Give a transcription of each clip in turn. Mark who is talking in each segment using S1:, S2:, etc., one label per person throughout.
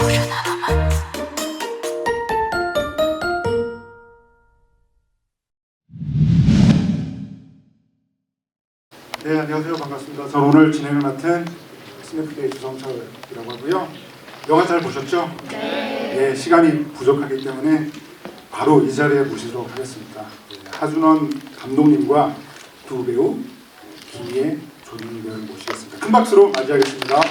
S1: 네, 안녕하세요. 반갑습니다. 저는 오늘 진행을 맡은 스냅플의 주성철이라고 하고요. 영화 잘 보셨죠? 네. 시간이 부족하기 때문에 바로 이 자리에 모시도록 하겠습니다. 네, 하준원 감독님과 두 배우 김희애, 조민희 배우를 모시겠습니다. 큰 박수로 맞이하겠습니다.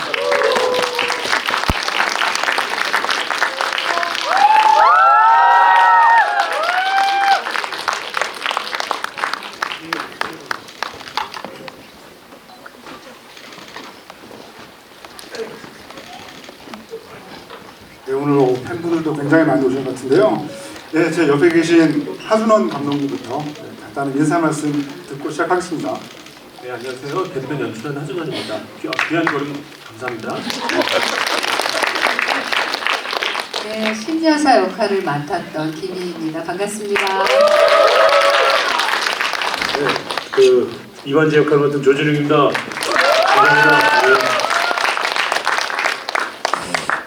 S1: 네, 오늘 팬분들도 굉장히 많이 오신 것 같은데요. 네, 제 옆에 계신 하준원 감독님부터 간단한 인사 말씀 듣고 시작하겠습니다.
S2: 네, 안녕하세요. 대표 연출한 하준원입니다. 귀한 걸음 감사합니다.
S3: 네, 신여사 역할을 맡았던 김희입니다. 반갑습니다.
S2: 네, 이관재 역할을 맡은 조준웅입니다. 감사합니다.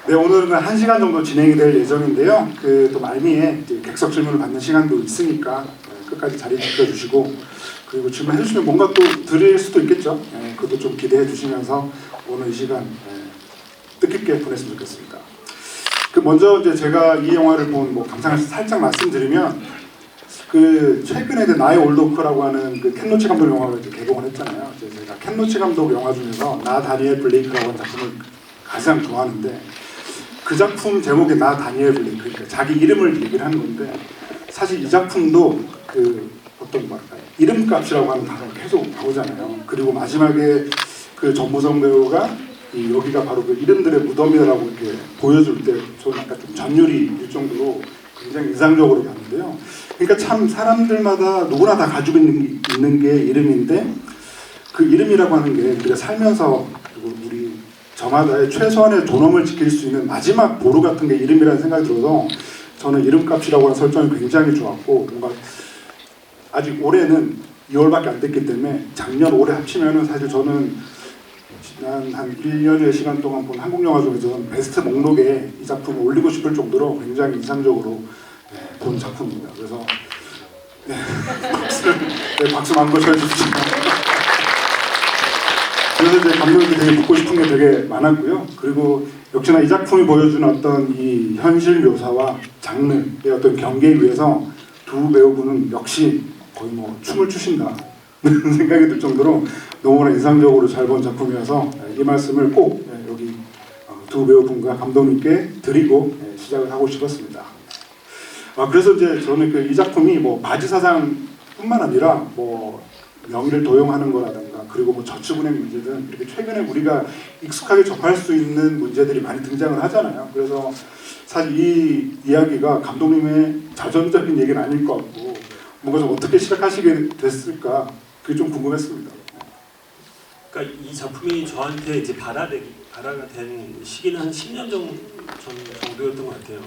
S1: 네, 오늘은 1시간 정도 진행이 될 예정인데요. 또 말미에 객석 질문을 받는 시간도 있으니까 끝까지 자리 지켜주시고, 그리고 질문해 주시면 뭔가 또 드릴 수도 있겠죠. 그것도 좀 기대해 주시면서 오늘 이 시간 뜻깊게 보냈으면 좋겠습니다. 먼저 이제 제가 이 영화를 본 감상을 살짝 말씀드리면, 최근에 나의 올도크라고 하는 켄 로치 감독 영화를 이제 개봉을 했잖아요. 제가 켄 로치 감독 영화 중에서 나 다니엘 블레이크라고 하는 작품을 가장 좋아하는데, 그 작품 제목이 나 다니엘 블레이크, 그러니까 자기 이름을 얘기를 하는 건데, 사실 이 작품도 어떤 이름값이라고 하는 단어가 계속 나오잖아요. 그리고 마지막에 전무성 배우가 여기가 바로 이름들의 무덤이라고 이렇게 보여줄 때 저는 약간 좀 전율이 일 정도로 굉장히 인상적으로 봤는데요. 그러니까 참 사람들마다 누구나 다 가지고 있는 게 이름인데, 그 이름이라고 하는 게 우리가 살면서 그리고 우리 저마다의 최소한의 존엄을 지킬 수 있는 마지막 보루 같은 게 이름이라는 생각이 들어서 저는 이름값이라고 하는 설정이 굉장히 좋았고, 뭔가 아직 올해는 2월밖에 안 됐기 때문에 작년 올해 합치면은 사실 저는 지난 한 1년의 시간 동안 본 한국 영화 중에서 베스트 목록에 이 작품을 올리고 싶을 정도로 굉장히 인상적으로 본 작품입니다. 그래서 박수 많은 거 쳐주시죠. 그래서 이제 감독님께 되게 묻고 싶은 게 되게 많았고요. 그리고 역시나 이 작품이 보여주는 어떤 이 현실 묘사와 장르의 어떤 경계에 위해서 두 배우분은 역시 거의 춤을 추신다 생각이 들 정도로 너무나 인상적으로 잘 본 작품이어서 이 말씀을 꼭 여기 두 배우분과 감독님께 드리고 시작을 하고 싶었습니다. 그래서 이제 저는 이 작품이 바지 사장뿐만 아니라 명의를 도용하는 거라든가, 그리고 저축은행 문제든 이렇게 최근에 우리가 익숙하게 접할 수 있는 문제들이 많이 등장을 하잖아요. 그래서 사실 이 이야기가 감독님의 자전적인 얘기는 아닐 것 같고, 뭔가 좀 어떻게 시작하시게 됐을까, 그게 좀 궁금했습니다.
S2: 그러니까 이 작품이 저한테 이제 발화가 된 시기는 한 10년 전 정도였던 것 같아요.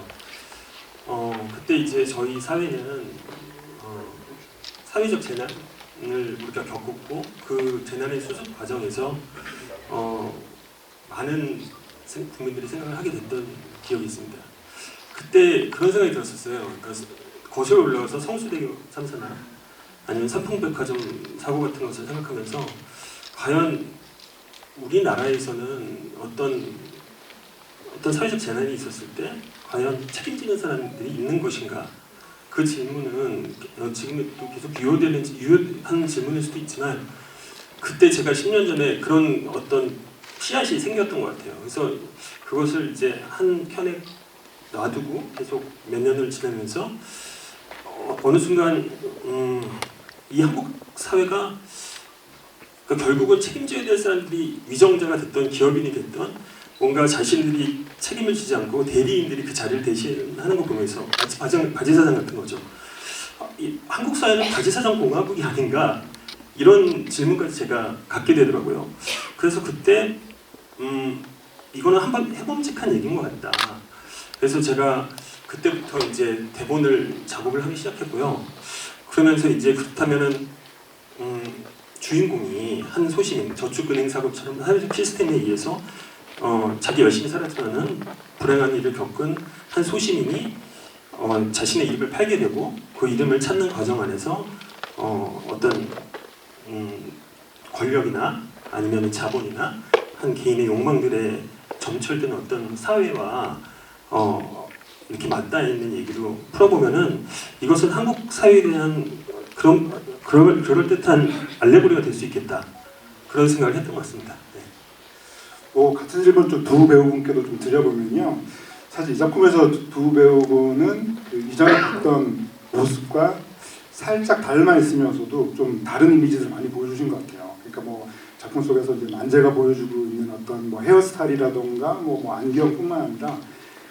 S2: 그때 이제 저희 사회는 사회적 재난을 우리가 겪었고, 그 재난의 수습 과정에서 많은 국민들이 생각을 하게 됐던 기억이 있습니다. 그때 그런 생각이 들었었어요. 그러니까 거실에 올라가서 성수대교 참사나 아니면 삼풍백화점 사고 같은 것을 생각하면서, 과연 우리나라에서는 어떤 사회적 재난이 있었을 때 과연 책임지는 사람들이 있는 것인가? 그 질문은 지금도 계속 유효한 질문일 수도 있지만, 그때 제가 10년 전에 그런 어떤 씨앗이 생겼던 것 같아요. 그래서 그것을 이제 한 켠에 놔두고 계속 몇 년을 지나면서 어느 순간 이 한국 사회가 결국은 책임져야 될 사람들이 위정자가 됐던, 기업인이 됐던, 뭔가 자신들이 책임을 지지 않고 대리인들이 그 자리를 대신하는 거 보면서 마치 바지사장 같은 거죠. 한국 사회는 바지사장 공화국이 아닌가, 이런 질문까지 제가 갖게 되더라고요. 그래서 그때 이거는 한번 해봄직한 얘기인 것 같다. 그래서 제가 그때부터 이제 대본을 작업을 하기 시작했고요. 그러면서 이제 그렇다면은 주인공이 한 소시민, 저축은행 사고처럼 사회적 시스템에 의해서 자기 열심히 살았지만은 불행한 일을 겪은 한 소시민이 자신의 이름을 팔게 되고 그 이름을 찾는 과정 안에서 어떤 권력이나 아니면 자본이나 한 개인의 욕망들에 점철되는 어떤 사회와 이렇게 맞닿아 있는 얘기로 풀어보면은 이것은 한국 사회에 대한 그럴듯한 알레고리가 될 수 있겠다, 그런 생각을 했던 것 같습니다. 네.
S1: 같은 질문 좀 두 배우분께도 좀 드려보면요. 사실 이 작품에서 두 배우분은 그 이전에 봤던 모습과 살짝 닮아 있으면서도 좀 다른 이미지들을 많이 보여주신 것 같아요. 그러니까 뭐 작품 속에서 이제 만재가 보여주고 있는 어떤 뭐 헤어스타일이라던가 뭐 안경뿐만 아니라,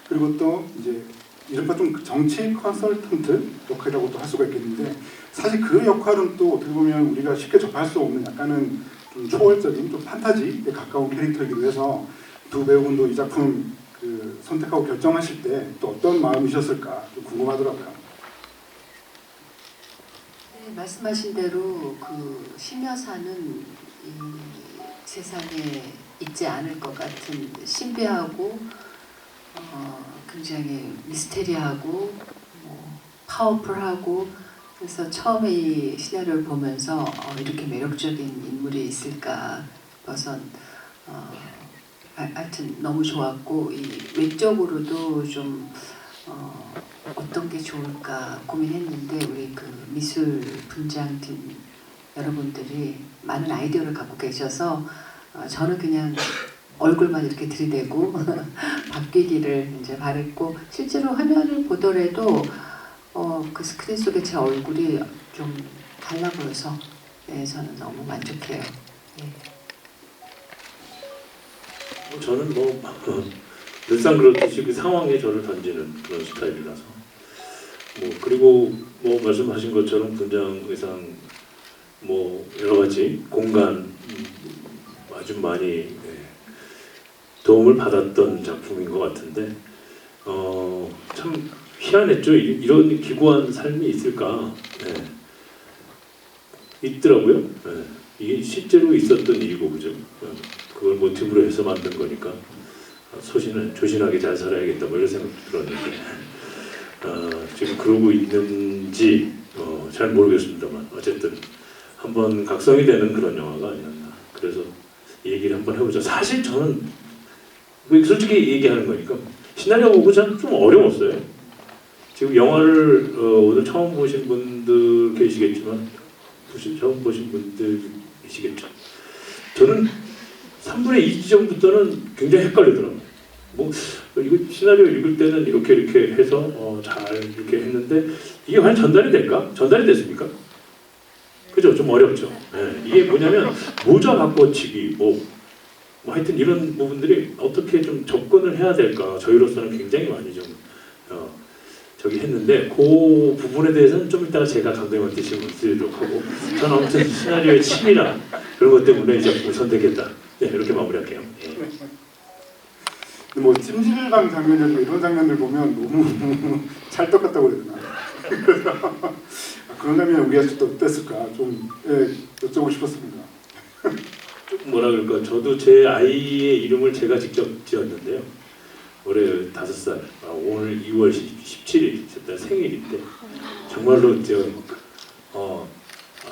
S1: 그리고 또 이제 이른바 좀 정치 컨설턴트 역할이라고도 할 수가 있겠는데, 사실 그 역할은 또 어떻게 보면 우리가 쉽게 접할 수 없는 약간은 좀 초월적인 좀 판타지에 가까운 캐릭터이기도 해서 두 배우분도 이 작품 그 선택하고 결정하실 때 또 어떤 마음이셨을까 좀 궁금하더라고요.
S3: 네, 말씀하신 대로 그 신여사는 이 세상에 있지 않을 것 같은 신비하고 굉장히 미스테리하고 파워풀하고, 그래서 처음에 이 시나리오를 보면서 이렇게 매력적인 인물이 있을까 싶어서 하여튼 너무 좋았고, 이 외적으로도 좀 어떤 게 좋을까 고민했는데 우리 그 미술 분장팀 여러분들이 많은 아이디어를 갖고 계셔서 저는 그냥 얼굴만 이렇게 들이대고 바뀌기를 이제 바랬고, 실제로 화면을 보더라도 그 스크린 속에 제 얼굴이 좀 달라 보여서 저는 너무 만족해요. 예.
S4: 저는 늘상 그렇듯이 그 상황에 저를 던지는 그런 스타일이라서 그리고 말씀하신 것처럼 분장 의상 여러 가지 공간 아주 많이 도움을 받았던 작품인 것 같은데 참 희한했죠. 이런 기구한 삶이 있을까? 있더라고요. 이게 실제로 있었던 일이고, 그죠? 그걸 모티브로 해서 만든 거니까 조신하게 잘 살아야겠다 이런 생각도 들었는데 지금 그러고 있는지 잘 모르겠습니다만 어쨌든 한번 각성이 되는 그런 영화가 아니었나. 그래서 얘기를 한번 해보자. 사실 저는 솔직히 얘기하는 거니까 시나리오 보고 좀 어려웠어요. 지금 영화를 오늘 처음 보신 분들 계시겠지만 처음 보신 분들 계시겠죠. 저는 3분의 2 지점부터는 굉장히 헷갈리더라고요. 이거 시나리오 읽을 때는 이렇게 해서 잘 이렇게 했는데 이게 과연 전달이 될까? 전달이 됐습니까? 그죠? 좀 어렵죠. 이게 뭐냐면 모자 바꿔치기 하여튼 이런 부분들이 어떻게 좀 접근을 해야 될까? 저희로서는 굉장히 많이 좀 저기 했는데 그 부분에 대해서는 좀 이따가 제가 감독님한테 질문 드리도록 하고, 저는 아무튼 시나리오의 치밀함 그런 것 때문에 이제 선택했다. 이렇게 마무리할게요.
S1: 찜질방 장면이나 이런 장면들 보면 너무 찰떡 같다고 해야 되나? 그런 장면 우리가 또 어땠을까 좀 여쭤보고 싶었습니다.
S4: 뭐라 그럴까? 저도 제 아이의 이름을 제가 직접 지었는데요. 올해 5살, 오늘 2월 17일 제 생일인데 정말로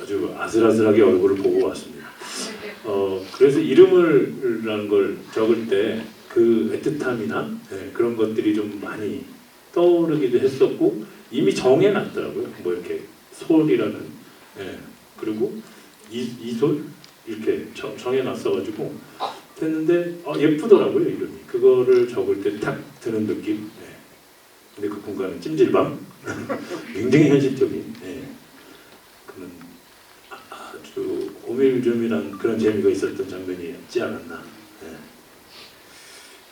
S4: 아주 아슬아슬하게 얼굴을 보고 왔습니다. 그래서 이름을라는 걸 적을 때 그 애틋함이나 그런 것들이 좀 많이 떠오르기도 했었고, 이미 정해놨더라고요. 이렇게 솔이라는 그리고 이솔 이렇게 정해놨어가지고 됐는데 예쁘더라고요 이름이. 그거를 적을 때 탁 드는 느낌. 근데 그 공간은 찜질방. 굉장히 현실적인. 그런 아주 오밀조밀한 그런 재미가 있었던 장면이었지 않았나.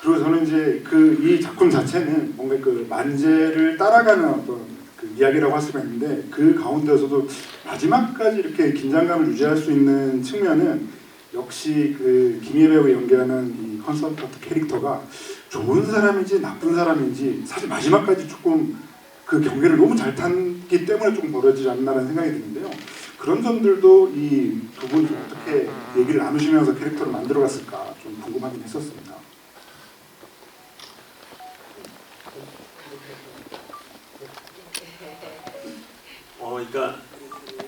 S1: 그리고 저는 이제 이 작품 자체는 뭔가 그 만재를 따라가는 어떤 그 이야기라고 할 수가 있는데, 그 가운데서도 마지막까지 이렇게 긴장감을 유지할 수 있는 측면은 역시 그 김희애 배우가 연기하는 이 컨설턴트 캐릭터가 좋은 사람인지 나쁜 사람인지 사실 마지막까지 조금 그 경계를 너무 잘 탔기 때문에 조금 벌어지지 않나라는 생각이 드는데요. 그런 점들도 이 두 분이 어떻게 얘기를 나누시면서 캐릭터를 만들어갔을까 좀 궁금하긴 했었습니다.
S2: 그러니까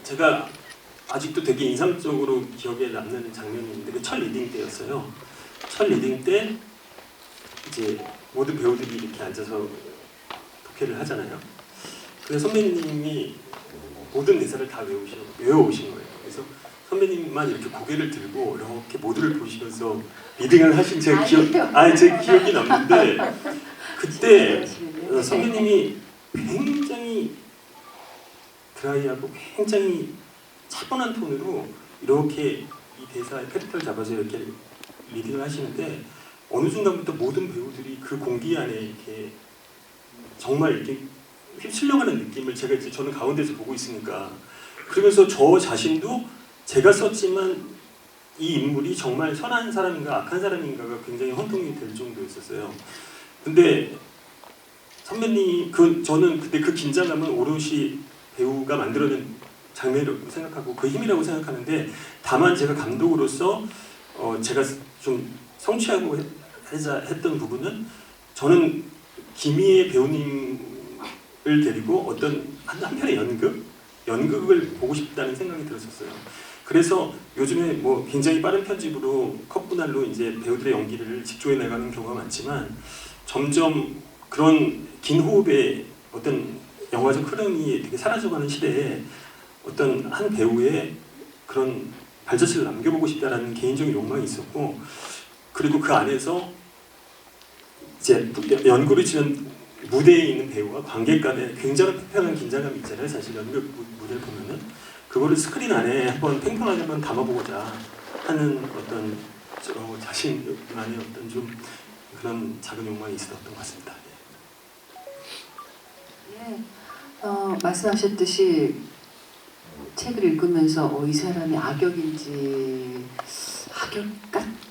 S2: 제가 아직도 되게 인상적으로 기억에 남는 장면이 있는데 그 첫 리딩 때였어요. 첫 리딩 때 이제 모든 배우들이 이렇게 앉아서 독해를 하잖아요. 그래서 선배님이 모든 대사를 다 외워오신 거예요. 그래서 선배님만 이렇게 고개를 들고 이렇게 모두를 보시면서 리딩을 하신 제 기억이 남는데 그때 선배님이 굉장히 드라이하고 굉장히 차분한 톤으로 이렇게 이 대사의 캐릭터를 잡아서 이렇게 리딩을 하시는데 어느 순간부터 모든 배우들이 그 공기 안에 이렇게 정말 이렇게 휩쓸려가는 느낌을 제가 이제 저는 가운데서 보고 있으니까 그러면서 저 자신도 제가 썼지만 이 인물이 정말 선한 사람인가 악한 사람인가가 굉장히 혼동이 될 정도였었어요. 근데 선배님 저는 그때 그 긴장감은 오롯이 배우가 만들어낸 장면이라고 생각하고 그 힘이라고 생각하는데 다만 제가 감독으로서 제가 좀 성취하고 했던 부분은 저는 김희애 배우님을 데리고 어떤 한 편의 연극을 보고 싶다는 생각이 들었었어요. 그래서 요즘에 뭐 굉장히 빠른 편집으로 컷분할로 이제 배우들의 연기를 직조해 나가는 경우가 많지만 점점 그런 긴 호흡의 어떤 영화적 흐름이 되게 사라져가는 시대에 어떤 한 배우의 그런 발자취를 남겨보고 싶다라는 개인적인 욕망이 있었고 그리고 그 안에서 이제 연구를 치는 무대에 있는 배우와 관객 간에 굉장히 팽팽한 긴장감이 있잖아요. 사실 연극 무대를 보면은 그거를 스크린 안에 한번 팽팽하게 한번 담아보고자 하는 어떤 자신만의 어떤 좀 그런 작은 욕망이 있었던 것 같습니다.
S3: 네, 말씀하셨듯이 책을 읽으면서 이 사람이 악역인지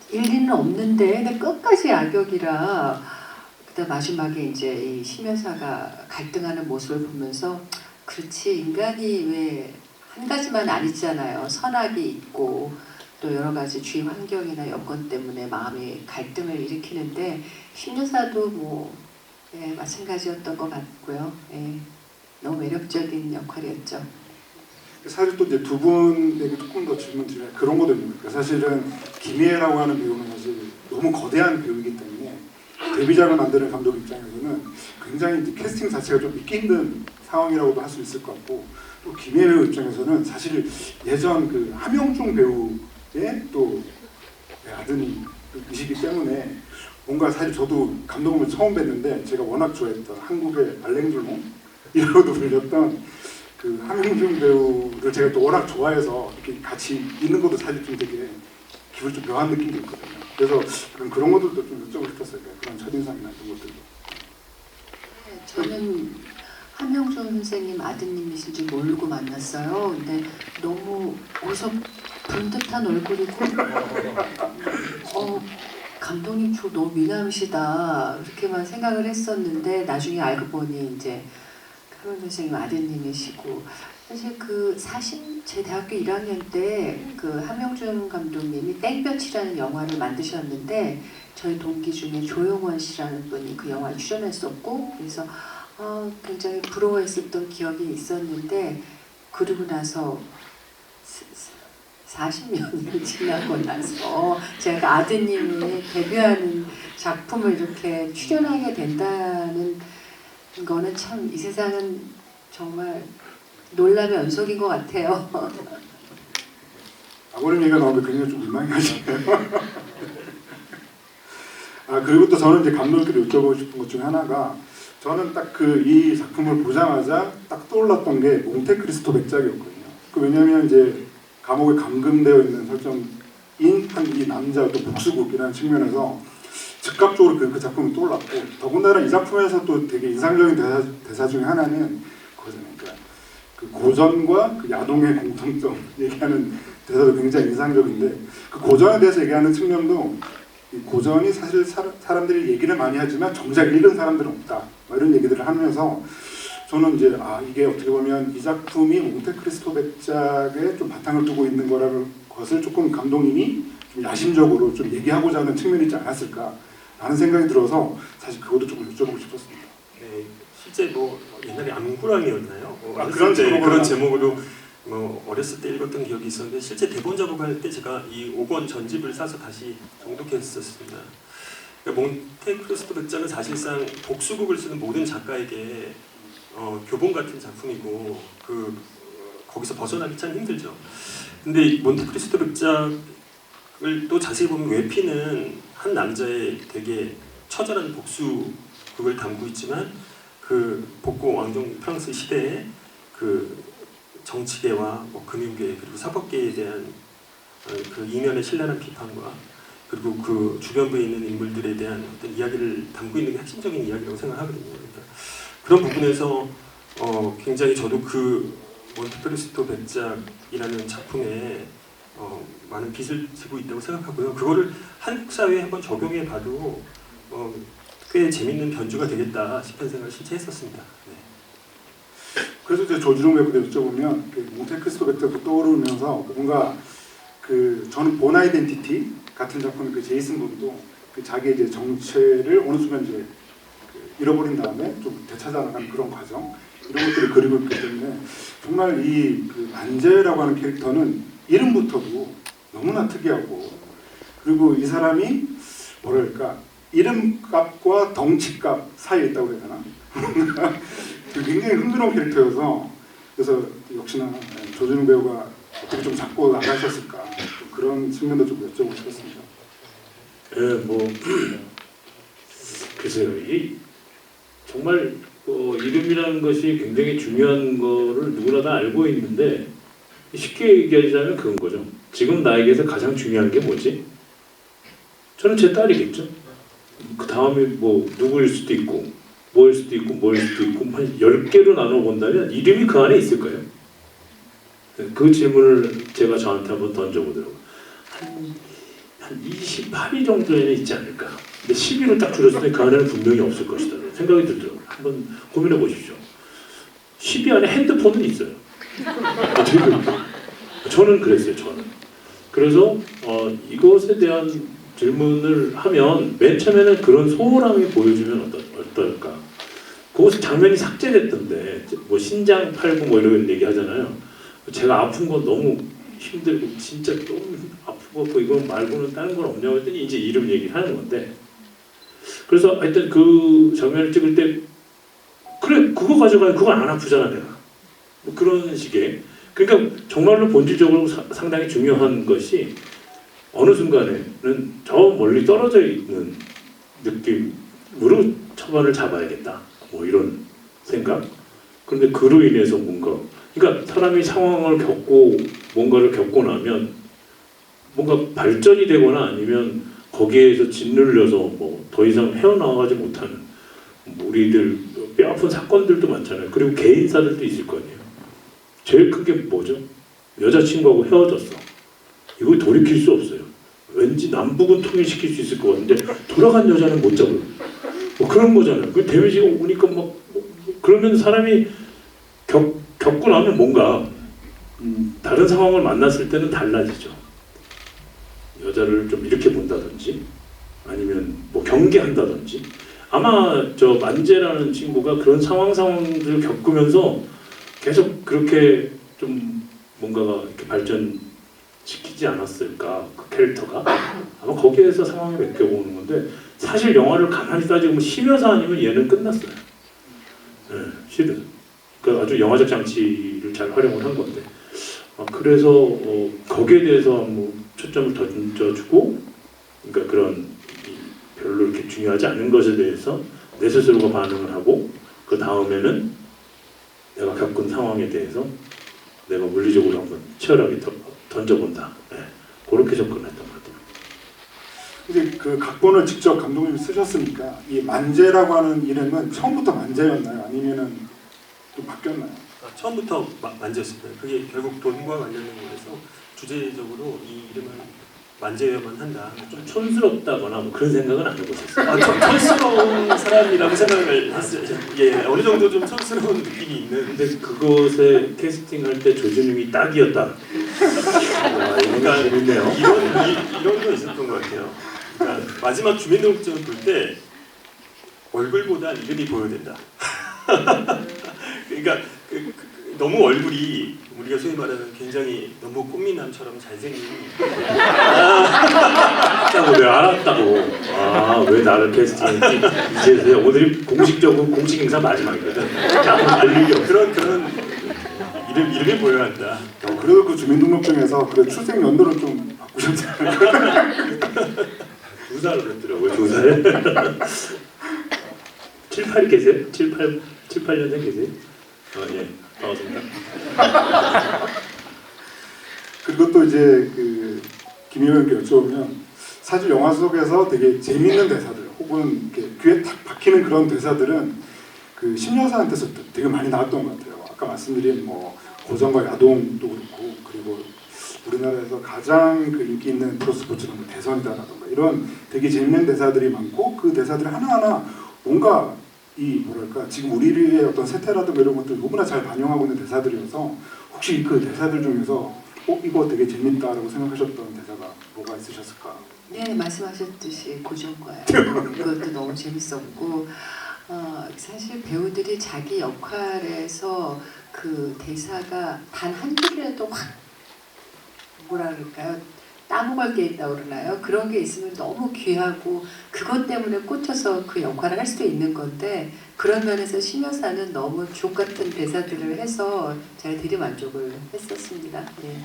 S3: 일리는 없는데 근데 끝까지 악역이라 그다음 마지막에 이제 이 심여사가 갈등하는 모습을 보면서 그렇지 인간이 왜 한 가지만 아니잖아요. 선악이 있고 또 여러 가지 주위 환경이나 여건 때문에 마음이 갈등을 일으키는데 심여사도 뭐 마찬가지였던 것 같고요. 너무 매력적인 역할이었죠.
S1: 사실 또 이제 두 분에게 조금 더 질문 드려요. 그런 거거든요. 사실은 김희애라고 하는 배우는 사실 너무 거대한 배우이기 때문에 데뷔작을 만드는 감독 입장에서는 굉장히 이제 캐스팅 자체가 좀 믿기 힘든 상황이라고도 할 수 있을 것 같고 또 김희애 배우 입장에서는 사실 예전 그 함영중 배우의 또 아드님이시기 때문에 뭔가 사실 저도 감독님을 처음 뵀는데 제가 워낙 좋아했던 한국의 알랭들몽이라고도 불렸던 그 함영중 배우를 제가 또 워낙 좋아해서 이렇게 같이 있는 것도 사실 좀 되게 기분 좀 묘한 느낌도 있거든요. 그래서 그런 것들도 좀 여쭤보고 싶었어요. 그런 첫인상이나 이런 것들도.
S3: 저는 함영중 선생님 아드님이신지 모르고 만났어요. 근데 너무 어디서 본 듯한 얼굴이고 감독님 저 너무 미남이시다 이렇게만 생각을 했었는데 나중에 알고 보니 이제 카론 선생님 아드님이시고 사실 제 대학교 1학년 때 그 함영중 감독님이 땡볕이라는 영화를 만드셨는데 저희 동기 중에 조용원 씨라는 분이 그 영화에 출연했었고 그래서 굉장히 부러워했었던 기억이 있었는데 그러고 나서 40년이 지나고 나서 제가 아드님이 데뷔하는 작품을 이렇게 출연하게 된다는 거는 참 이 세상은 정말 놀람의 연속인 것 같아요.
S1: 아버님 얘기가 나오면 굉장히 좀 민망해하시네요. 그리고 또 저는 이제 감독님께 여쭤보고 싶은 것 중에 하나가 저는 딱 이 작품을 보자마자 딱 떠올랐던 게 몽테크리스토 백작이었거든요. 왜냐하면 이제 감옥에 감금되어 있는 설정인 이 남자 또 복수국이라는 측면에서 즉각적으로 그 작품이 떠올랐고 더군다나 이 작품에서 또 되게 인상적인 대사 중에 하나는 그거잖아요. 그러니까 그 고전과 그 야동의 공통점 얘기하는 대사도 굉장히 인상적인데 그 고전에 대해서 얘기하는 측면도 이 고전이 사실 사람들이 얘기를 많이 하지만 정작 읽은 사람들은 없다 이런 얘기들을 하면서 저는 이제 이게 어떻게 보면 이 작품이 몽테크리스토 백작에 좀 바탕을 두고 있는 거라는 것을 조금 감독님이 좀 야심적으로 좀 얘기하고자 하는 측면이 있지 않았을까 라는 생각이 들어서 사실 그것도 조금 여쭤보고 싶었습니다.
S2: 네, 실제 뭐 옛날에 암구랑이었나요?
S1: 아, 그런 제목으로
S2: 그런 제목으로 뭐 어렸을 때 읽었던 기억이 있었는데 실제 대본 작업할 때 제가 이 5권 전집을 사서 다시 정독했었습니다. 그러니까 몬테크리스토 백작은 사실상 복수극을 쓰는 모든 작가에게 교본 같은 작품이고 거기서 벗어나기 참 힘들죠. 근데 이 몬테크리스토 백작을 또 자세히 보면 외피는 한 남자의 되게 처절한 복수극을 담고 있지만 그 복고 왕정 프랑스 시대에 그 정치계와 뭐 금융계 그리고 사법계에 대한 그 이면의 신랄한 비판과 그리고 그 주변부에 있는 인물들에 대한 어떤 이야기를 담고 있는 게 핵심적인 이야기라고 생각하거든요. 그러니까 그런 부분에서 굉장히 저도 그 몬테크리스토 백작이라는 작품에 많은 빚을 지고 있다고 생각하고요. 그거를 한국 사회에 한번 적용해 봐도 꽤 재밌는 변주가 되겠다 싶은 생각을 실제 했었습니다. 네.
S1: 그래서 이제 조준웅 배우한테 여쭤보면 그 몬테크리스토 백작도 떠오르면서 뭔가 그 저는 본 아이덴티티 같은 작품 그 제이슨 본도 그 자기의 이제 정체를 어느 순간 이제 그 잃어버린 다음에 좀 되찾아 나가는 그런 과정 이런 것들을 그리고 있기 때문에 정말 그 만재라고 하는 캐릭터는 이름부터도 너무나 특이하고 그리고 이 사람이 뭐랄까 이름값과 덩치값 사이에 있다고 해야 되나 굉장히 흥미로운 캐릭터여서 그래서 역시나 조준웅 배우가 어떻게 좀 잡고 나가셨을까 그런 측면도 좀 여쭤보고 싶었습니다.
S4: 예, 뭐 글쎄요, 이 정말 이름이라는 것이 굉장히 중요한 거를 누구나 다 알고 있는데 쉽게 얘기하자면 그런 거죠. 지금 나에게서 가장 중요한 게 뭐지? 저는 제 딸이겠죠. 그 다음에 뭐 누구일 수도 있고 뭐일 수도 있고 뭐일 수도 있고 한 10개로 나눠본다면 이름이 그 안에 있을까요? 그 질문을 제가 저한테 한번 던져보더라고요. 한 28위 정도에는 있지 않을까. 근데 10위로 딱 줄였을 때 그 안에는 분명히 없을 것이다. 생각이 들더라고요. 한번 고민해 보십시오. 10위 안에 핸드폰은 있어요. 저는 그랬어요. 저는. 그래서 이것에 대한 질문을 하면 맨 처음에는 그런 소홀함이 보여주면 어떨까. 그것은 장면이 삭제됐던데 뭐 신장 팔고 뭐 이런 얘기 하잖아요. 제가 아픈 건 너무 힘들고 진짜 너무 아프고 이건 말고는 다른 건 없냐고 했더니 이제 이름 얘기를 하는 건데 그래서 하여튼 그 장면을 찍을 때 그래 그거 가져가야 그건 안 아프잖아 내가 뭐 그런 식의 그러니까 정말로 본질적으로 상당히 중요한 것이 어느 순간에는 저 멀리 떨어져 있는 느낌으로 처벌을 잡아야겠다 뭐 이런 생각 그런데 그로 인해서 뭔가 그러니까 사람이 상황을 겪고 뭔가를 겪고 나면 뭔가 발전이 되거나 아니면 거기에서 짓눌려서 뭐 더 이상 헤어나가지 못하는 우리들 뼈아픈 사건들도 많잖아요. 그리고 개인사들도 있을 거 아니에요. 제일 큰 게 뭐죠? 여자친구하고 헤어졌어. 이거 돌이킬 수 없어요. 왠지 남북은 통일시킬 수 있을 것 같은데 돌아간 여자는 못 잡아요. 뭐 그런 거잖아요. 그 데미지가 오니까 막 그러면 사람이 겪고 나면 뭔가 다른 상황을 만났을 때는 달라지죠. 여자를 좀 이렇게 본다든지 아니면 뭐 경계한다든지 아마 저 만재라는 친구가 그런 상황들을 겪으면서 계속 그렇게 좀 뭔가가 이렇게 발전시키지 않았을까 그 캐릭터가 아마 거기에서 상황이 맡겨보는 건데 사실 영화를 가만히 따지고 10여사 아니면 얘는 끝났어요. 네, 실은 그 아주 영화적 장치를 잘 활용을 한 건데 그래서 거기에 대해서 뭐 초점을 던져주고 그러니까 그런 별로 이렇게 중요하지 않은 것에 대해서 내 스스로가 반응을 하고 그 다음에는 내가 겪은 상황에 대해서 내가 물리적으로 한번 치열하게 던져본다. 네. 그렇게 접근했던 것 같아요.
S1: 근데 그 각본을 직접 감독님이 쓰셨으니까 이 만재라고 하는 이름은 처음부터 만재였나요? 아니면은 좀 바뀌었나요?
S2: 처음부터 만재였습니다. 그게 결국 돈과 관련된 거라서 주제적으로 이 이름을 만재여야만 한다.
S4: 좀 촌스럽다거나 뭐 그런 생각은 안 해보셨어요?
S2: 촌스러운 사람이라고 생각을 했어요. 예, 어느 정도 좀 촌스러운 느낌이 있는.
S4: 근데 그것에 캐스팅할 때 조준웅이 딱이었다.
S2: 그러니까
S4: 재밌네요.
S2: 이런 거 있었던 것 같아요. 그러니까 마지막 주민등록증을 볼 때 얼굴보다 이름이 보여야 된다. 그러니까 너무 얼굴이 우리가 소위 말하는 굉장히 너무 꽃미남처럼 잘생긴
S4: 알았다고 왜 알았다고. 왜 나를 캐스팅했지. 이제 오늘이 공식적으로 공식 행사 마지막이거든. 나는 알리기 없어.
S2: 그런 이름이 보여야 한다.
S1: 그래도 그 주민등록증에서 그 출생 연도를 좀 바꾸셨잖아요.
S4: 2살을 했더라고요. 2살. 7, 8 계세요? 7, 8년생 계세요? 예. 반갑습니다.
S1: 그리고 또 이제 그 김의원께 여쭤보면 사실 영화 속에서 되게 재밌는 대사들 혹은 이렇게 귀에 탁 박히는 그런 대사들은 그 심여사한테서 되게 많이 나왔던 것 같아요. 아까 말씀드린 뭐 고전과 야동도 그렇고 그리고 우리나라에서 가장 그 인기 있는 프로스포츠는 뭐 대선이다라던가 이런 되게 재밌는 대사들이 많고 그 대사들이 하나하나 뭔가 이 뭐랄까 지금 우리의 어떤 세태라든가 이런 것들 너무나 잘 반영하고 있는 대사들이어서 혹시 그 대사들 중에서 이거 되게 재밌다라고 생각하셨던 대사가 뭐가 있으셨을까?
S3: 네, 말씀하셨듯이 고전과요. 이것도 너무 재밌었고 사실 배우들이 자기 역할에서 그 대사가 단 한 줄이라도 확 뭐라 그럴까요? 따먹을 게 있다고 그러나요? 그런 게 있으면 너무 귀하고 그것 때문에 꽂혀서 그 역할을 할 수도 있는 건데 그런 면에서 심여사는 너무 주옥 같은 대사들을 해서 제가 되게 만족을 했었습니다. 네.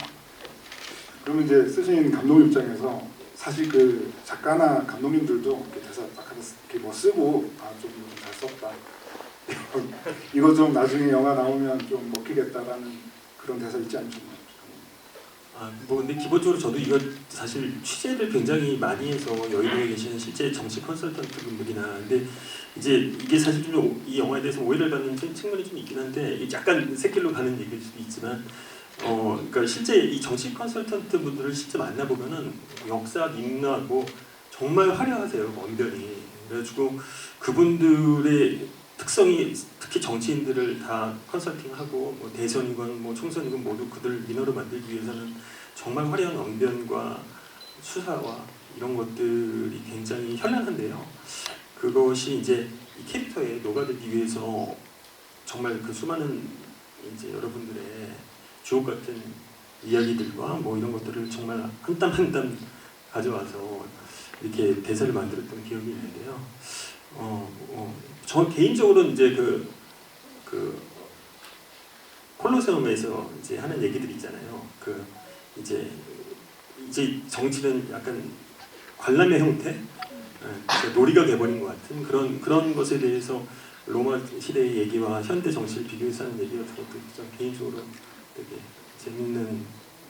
S1: 그러면 이제 쓰신 감독 입장에서 사실 그 작가나 감독님들도 이렇게 대사 딱 이렇게 뭐 쓰고 좀 잘 썼다. 이거 좀 나중에 영화 나오면 좀 먹히겠다라는 그런 대사 있지 않죠?
S2: 뭐 근데 기본적으로 저도 이거 사실 취재를 굉장히 많이 해서 여의도에 계시는 실제 정치 컨설턴트 분들이나 근데 이제 이게 사실 좀 이 영화에 대해서 오해를 받는 측면이 좀 있긴 한데 이게 약간 새길로 가는 얘기일 수도 있지만 그러니까 실제 이 정치 컨설턴트 분들을 실제 만나보면은 역사, 민학 뭐 정말 화려하세요 언변이. 그래가지고 그분들의 특성이 특히 정치인들을 다 컨설팅하고 뭐 대선이건 뭐 총선이건 모두 그들 민어로 만들기 위해서는 정말 화려한 언변과 수사와 이런 것들이 굉장히 현란한데요. 그것이 이제 이 캐릭터에 녹아들기 위해서 정말 그 수많은 이제 여러분들의 주옥 같은 이야기들과 뭐 이런 것들을 정말 한 땀 한 땀 가져와서 이렇게 대사를 만들었던 기억이 있는데요. 저 개인적으로는 이제 그 콜로세움에서 이제 하는 얘기들이 있잖아요. 그 이제 정치는 약간 관람의 형태, 놀이가 돼버린 것 같은 그런 것에 대해서 로마 시대의 얘기와 현대 정치를 비교해서 하는 얘기 같은 것도 좀 개인적으로 되게 재밌는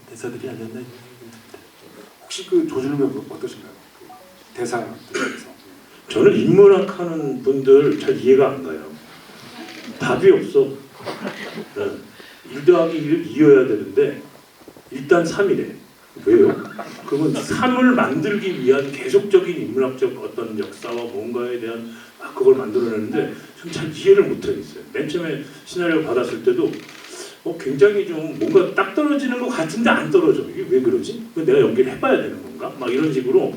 S2: 대사들이 아니었나 이런 생각이 듭니다.
S1: 혹시 그 조준우면 어떠신가요? 그 대사들에서
S4: 저는 인문학 하는 분들 잘 이해가 안 가요. 답이 없어. 1 더하기 1을 이어야 되는데 일단 3이래. 왜요? 그건 3을 만들기 위한 계속적인 인문학적 어떤 역사와 뭔가에 대한 그걸 만들어내는데 좀 잘 이해를 못하겠어요. 맨 처음에 시나리오 받았을 때도 굉장히 좀 뭔가 딱 떨어지는 것 같은데 안 떨어져. 이게 왜 그러지? 내가 연기를 해봐야 되는 건가? 막 이런 식으로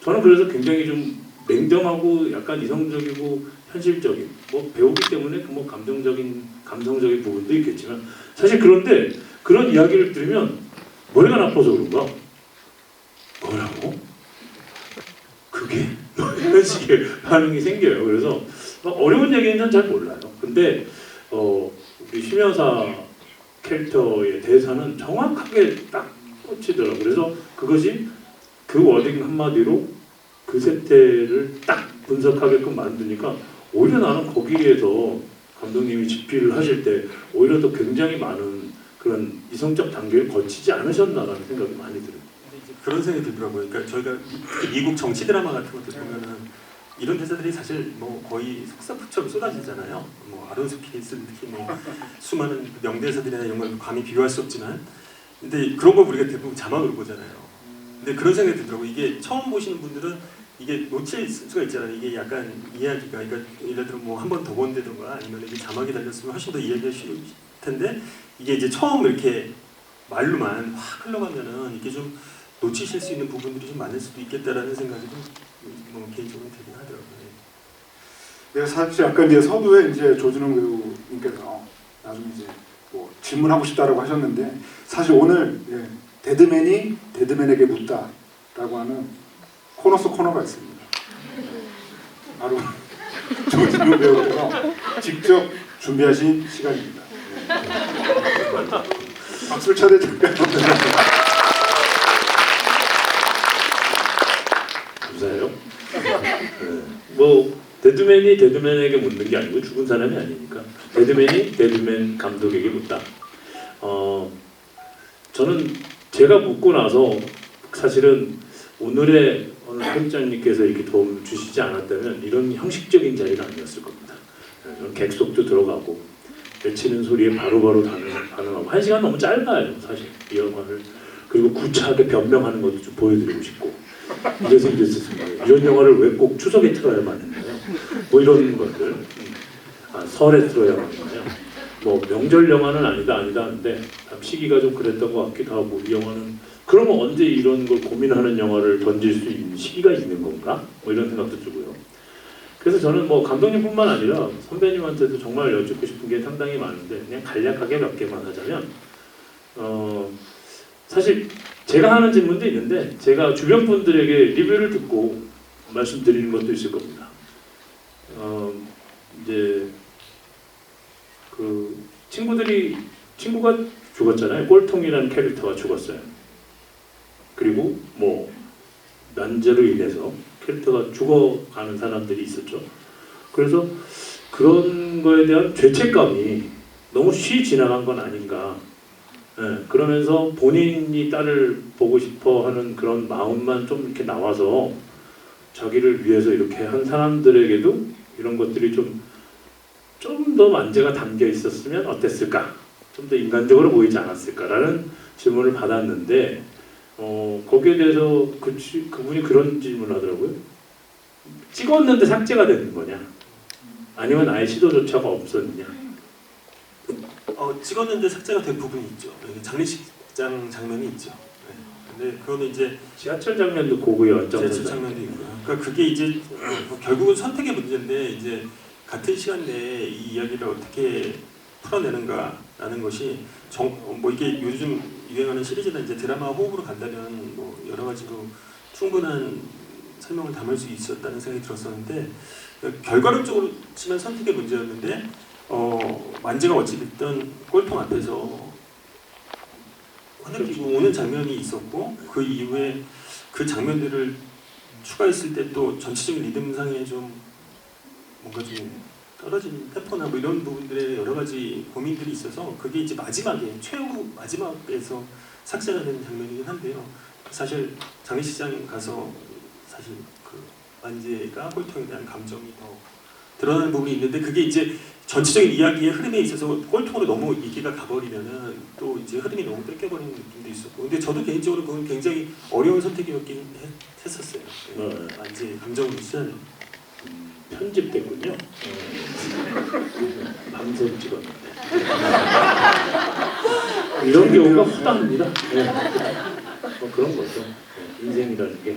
S4: 저는 그래서 굉장히 좀 냉정하고 약간 이성적이고 현실적인 뭐 배우기 때문에 뭐 감성적인 부분도 있겠지만 사실 그런데 그런 이야기를 들으면 머리가 나빠서 그런가? 뭐라고? 그게? 이런 식의 반응이 생겨요. 그래서 어려운 얘기는 잘 몰라요. 근데 우리 심여사 캐릭터의 대사는 정확하게 딱 꽂히더라고요. 그래서 그것이 그 워딩 한마디로 그 세태를 딱 분석하게끔 만드니까 오히려 나는 거기에서 감독님이 집필을 하실 때 오히려 더 굉장히 많은 그런 이성적 단계를 거치지 않으셨나라는 생각이 많이 들어요.
S2: 그런 생각이 들더라고요. 그러니까 저희가 미국 정치 드라마 같은 것들 보면은 이런 대사들이 사실 뭐 거의 속사포처럼 쏟아지잖아요. 뭐 아론소키니스 특히 뭐 수많은 명대사들이나 이런 건 감히 비교할 수 없지만, 근데 그런 걸 우리가 대부분 자막으로 보잖아요. 근데 그런 생각이 들더라고. 이게 처음 보시는 분들은 이게 놓칠 수가 있잖아요. 이게 약간 이야기가, 그러니까 예를 들어 뭐 한 번 더 본다든가 아니면 이게 자막이 달렸으면 훨씬 더 이해하기 쉬울 텐데 이게 이제 처음 이렇게 말로만 확 흘러가면은 이게 좀 놓치실 수 있는 부분들이 좀 많을 수도 있겠다라는 생각이 좀 뭐 개인적으로 들긴 하더라고요.
S1: 내가 사실 아까 이제 서두에 이제 조진웅 배우님께서 나중에 이제 뭐 질문하고 싶다라고 하셨는데 사실 오늘 데드맨이 데드맨에게 묻다라고 하는 코너 속 코너가 있습니다. 바로 조진웅 배우께서 직접 준비하신 시간입니다. 박수를 쳐야 되지 않을까요?
S4: 감사해요. 뭐 데드맨이 데드맨에게 묻는 게 아니고 죽은 사람이 아니니까 데드맨이 데드맨 감독에게 묻다. 저는 제가 묻고 나서 사실은 오늘 편집장님께서 이렇게 도움을 주시지 않았다면 이런 형식적인 자리가 아니었을 겁니다. 저는 객석도 들어가고 외치는 소리에 바로바로 반응하고 1시간 너무 짧아요 사실 이 영화를. 그리고 구차하게 변명하는 것도 좀 보여드리고 싶고 이래서 이랬었습니다. 이런 영화를 왜 꼭 추석에 틀어야만 했나요? 뭐 이런 것들. 설에 틀어야만 했나요? 뭐 명절 영화는 아니다 하는데 시기가 좀 그랬던 것 같기도 하고 이 영화는 그러면 언제 이런 걸 고민하는 영화를 던질 수 있는 시기가 있는 건가? 뭐 이런 생각도 들고요. 그래서 저는 뭐 감독님뿐만 아니라 선배님한테도 정말 여쭙고 싶은 게 상당히 많은데 그냥 간략하게 몇 개만 하자면 사실 제가 하는 질문도 있는데 제가 주변 분들에게 리뷰를 듣고 말씀드리는 것도 있을 겁니다. 이제 그 친구가 죽었잖아요. 꼴통이라는 캐릭터가 죽었어요. 그리고 뭐 난제로 인해서 캐릭터가 죽어가는 사람들이 있었죠. 그래서 그런 거에 대한 죄책감이 너무 쉬 지나간 건 아닌가. 그러면서 본인이 딸을 보고 싶어 하는 그런 마음만 좀 이렇게 나와서 자기를 위해서 이렇게 한 사람들에게도 이런 것들이 좀 더 만재가 담겨 있었으면 어땠을까? 좀 더 인간적으로 보이지 않았을까라는 질문을 받았는데 거기에 대해서 그분이 그런 질문을 하더라고요. 찍었는데 삭제가 되는 거냐? 아니면 아예 시도조차가 없었느냐?
S2: 찍었는데 삭제가 된 부분이 있죠. 장례식장 장면이 있죠. 근데 그거는 이제
S4: 지하철 장면도 고고요.
S2: 지하철 장면도 있고요. 그러니까 그게 이제 결국은 선택의 문제인데 이제 같은 시간 내에 이 이야기를 어떻게 풀어내는가라는 것이 뭐 이게 요즘 유행하는 시리즈나 이제 드라마 호흡으로 간다면 뭐 여러 가지로 충분한 설명을 담을 수 있었다는 생각이 들었었는데 결과론적으로 치면 선택의 문제였는데 만재가 어찌됐든 꼴통 앞에서 화내키고 오는 장면이 있었고 그 이후에 그 장면들을 추가했을 때 또 전체적인 리듬상에 좀 뭔가 좀 떨어진 템포나 뭐 이런 부분들에 여러 가지 고민들이 있어서 그게 이제 마지막에 최후 마지막에서 삭제가 된 장면이긴 한데요. 사실 장례식장 가서 사실 그 만재가 꼴통에 대한 감정이 더 드러나는 부분이 있는데 그게 이제 전체적인 이야기의 흐름에 있어서 꼴통으로 너무 얘기가 가버리면은 또 이제 흐름이 너무 뺏겨버리는 느낌도 있었고 근데 저도 개인적으로 그건 굉장히 어려운 선택이었긴 했었어요. 만재 감정으로 치자는
S4: 편집됐군요. 밤새 찍었는데 이런 경우가 허다합니다. 뭐 그런 거죠. 인생이라는 게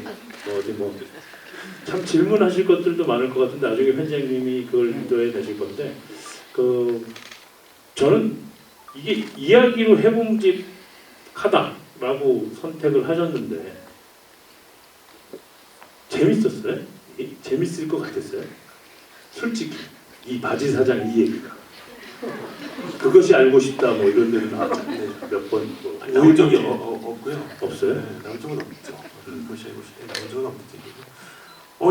S4: 어디 뭐 참 질문하실 것들도 많을 것 같은데 나중에 편집장님이 그걸 인도해 내실 건데 저는 이게 이야기로 해봄직하다라고 선택을 하셨는데 재밌었어요? 재밌을 것 같았어요? 솔직히 이 바지 사장 이 얘기가 그것이 알고 싶다 뭐 이런 데는 나왔잖아요. 몇 번 뭐
S2: 나온 적이 없고요.
S4: 없어요?
S2: 네, 나온 적은 없죠. 그것이 알고 싶다 나온 적은 없죠.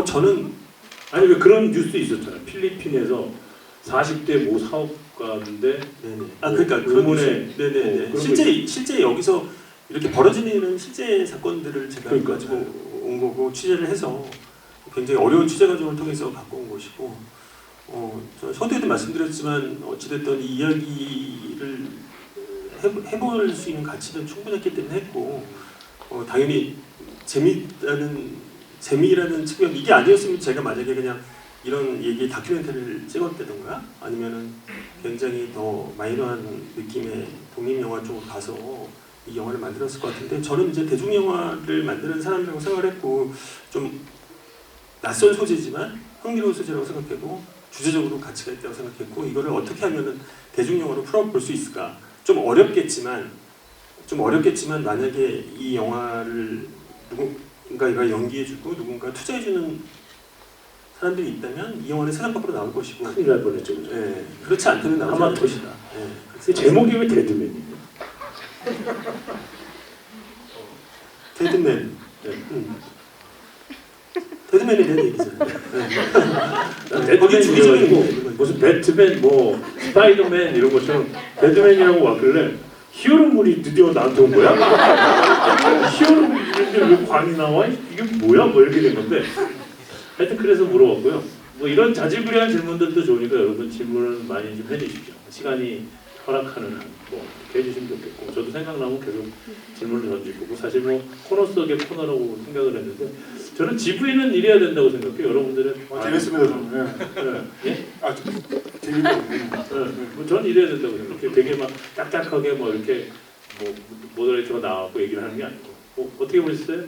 S2: 저는
S4: 아니 왜 그런 뉴스 있었잖아요. 필리핀에서 40대 모 사업가인데
S2: 네네. 그러니까 그런
S4: 의문에
S2: 네네. 실제 여기서 이렇게 벌어지는 실제 사건들을 제가
S4: 그러니까.
S2: 가지고 온 거고 취재를 해서 굉장히 어려운 취재 과정을 통해서 갖고 온 것이고 저 서두에도 말씀드렸지만 어찌됐든 이 이야기를 해볼 수 있는 가치는 충분했기 때문에 했고 당연히 재미라는 측면 이게 아니었으면 제가 만약에 그냥 이런 얘기 다큐멘터리를 찍었다던가 아니면은 굉장히 더 마이너한 느낌의 독립영화 쪽으로 가서 이 영화를 만들었을 것 같은데 저는 이제 대중영화를 만드는 사람이라고 생각을 했고 좀 낯선 소재지만 흥미로운 소재라고 생각하고 주제적으로 가치가 있다고 생각했고 이거를 어떻게 하면은 대중영화로 풀어볼 수 있을까? 좀 어렵겠지만 만약에 이 영화를 누군가가 연기해주고 누군가 투자해주는 사람들이 있다면 이 영화는 세상 밖으로 나올 것이고
S4: 큰일 날 뻔했죠. 그죠?
S2: 예, 그렇지 않다면 나오지 않을
S4: 하마터시다.
S2: 예,
S4: 그 제목이 왜 데드맨이에요?
S2: 데드맨.
S4: 네.
S2: 데드맨에 대한 얘기잖아요.
S4: 난
S2: 거기
S4: 데드맨이라고
S2: 주기적인
S4: 무슨 배트맨 뭐 스파이더맨 이런 것처럼 데드맨이라고 왔길래 히어로물이 드디어 나한테 온 거야? 히어로물인데 왜 관이 나와? 이게 뭐야? 뭐 이렇게 된 건데 하여튼 그래서 물어봤고요. 뭐 이런 자질구레한 질문들도 좋으니까 여러분 질문을 많이 좀 해주십시오. 시간이 허락하는 한 뭐 이렇게 해주시면 좋겠고 저도 생각나면 계속 질문을 던질 거고 사실 뭐 코너 속의 코너라고 생각을 했는데 저는 GV는 이래야 된다고 생각해요. 여러분들은
S1: 재밌습니다 저는. 예.
S4: 예?
S1: 아 재밌네요.
S4: 뭐 저는 이래야 된다고 생각해요. 되게 막 딱딱하게 뭐 이렇게 뭐 모더레이터가 나와갖고 얘기를 하는 게 아니고 어떻게 보셨어요?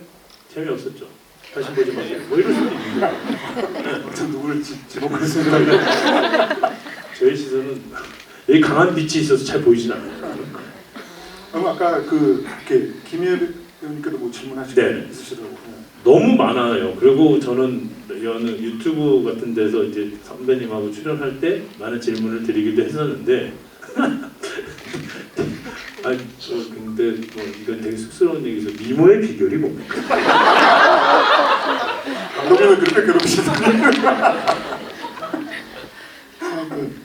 S4: 재미없었죠? 다시 보지 마세요. 뭐 이럴 수도 있는 거예요.
S1: 저 누구를 지목하겠습니다.
S4: 저희 시선은 여기 강한 빛이 있어서 잘 보이진 않아요.
S1: 그럼 아까 그 이렇게 김희애 배우님께도 뭐 질문하실 거
S4: 네.
S1: 있으시더라고요.
S4: 너무 많아요. 그리고 저는 여느 유튜브 같은 데서 이제 선배님하고 출연할 때 많은 질문을 드리기도 했었는데 아니 근데 뭐 이건 되게 쑥스러운 얘기죠. 미모의 비결이 뭡니까?
S1: 감독님은 그렇게 괴롭히시더니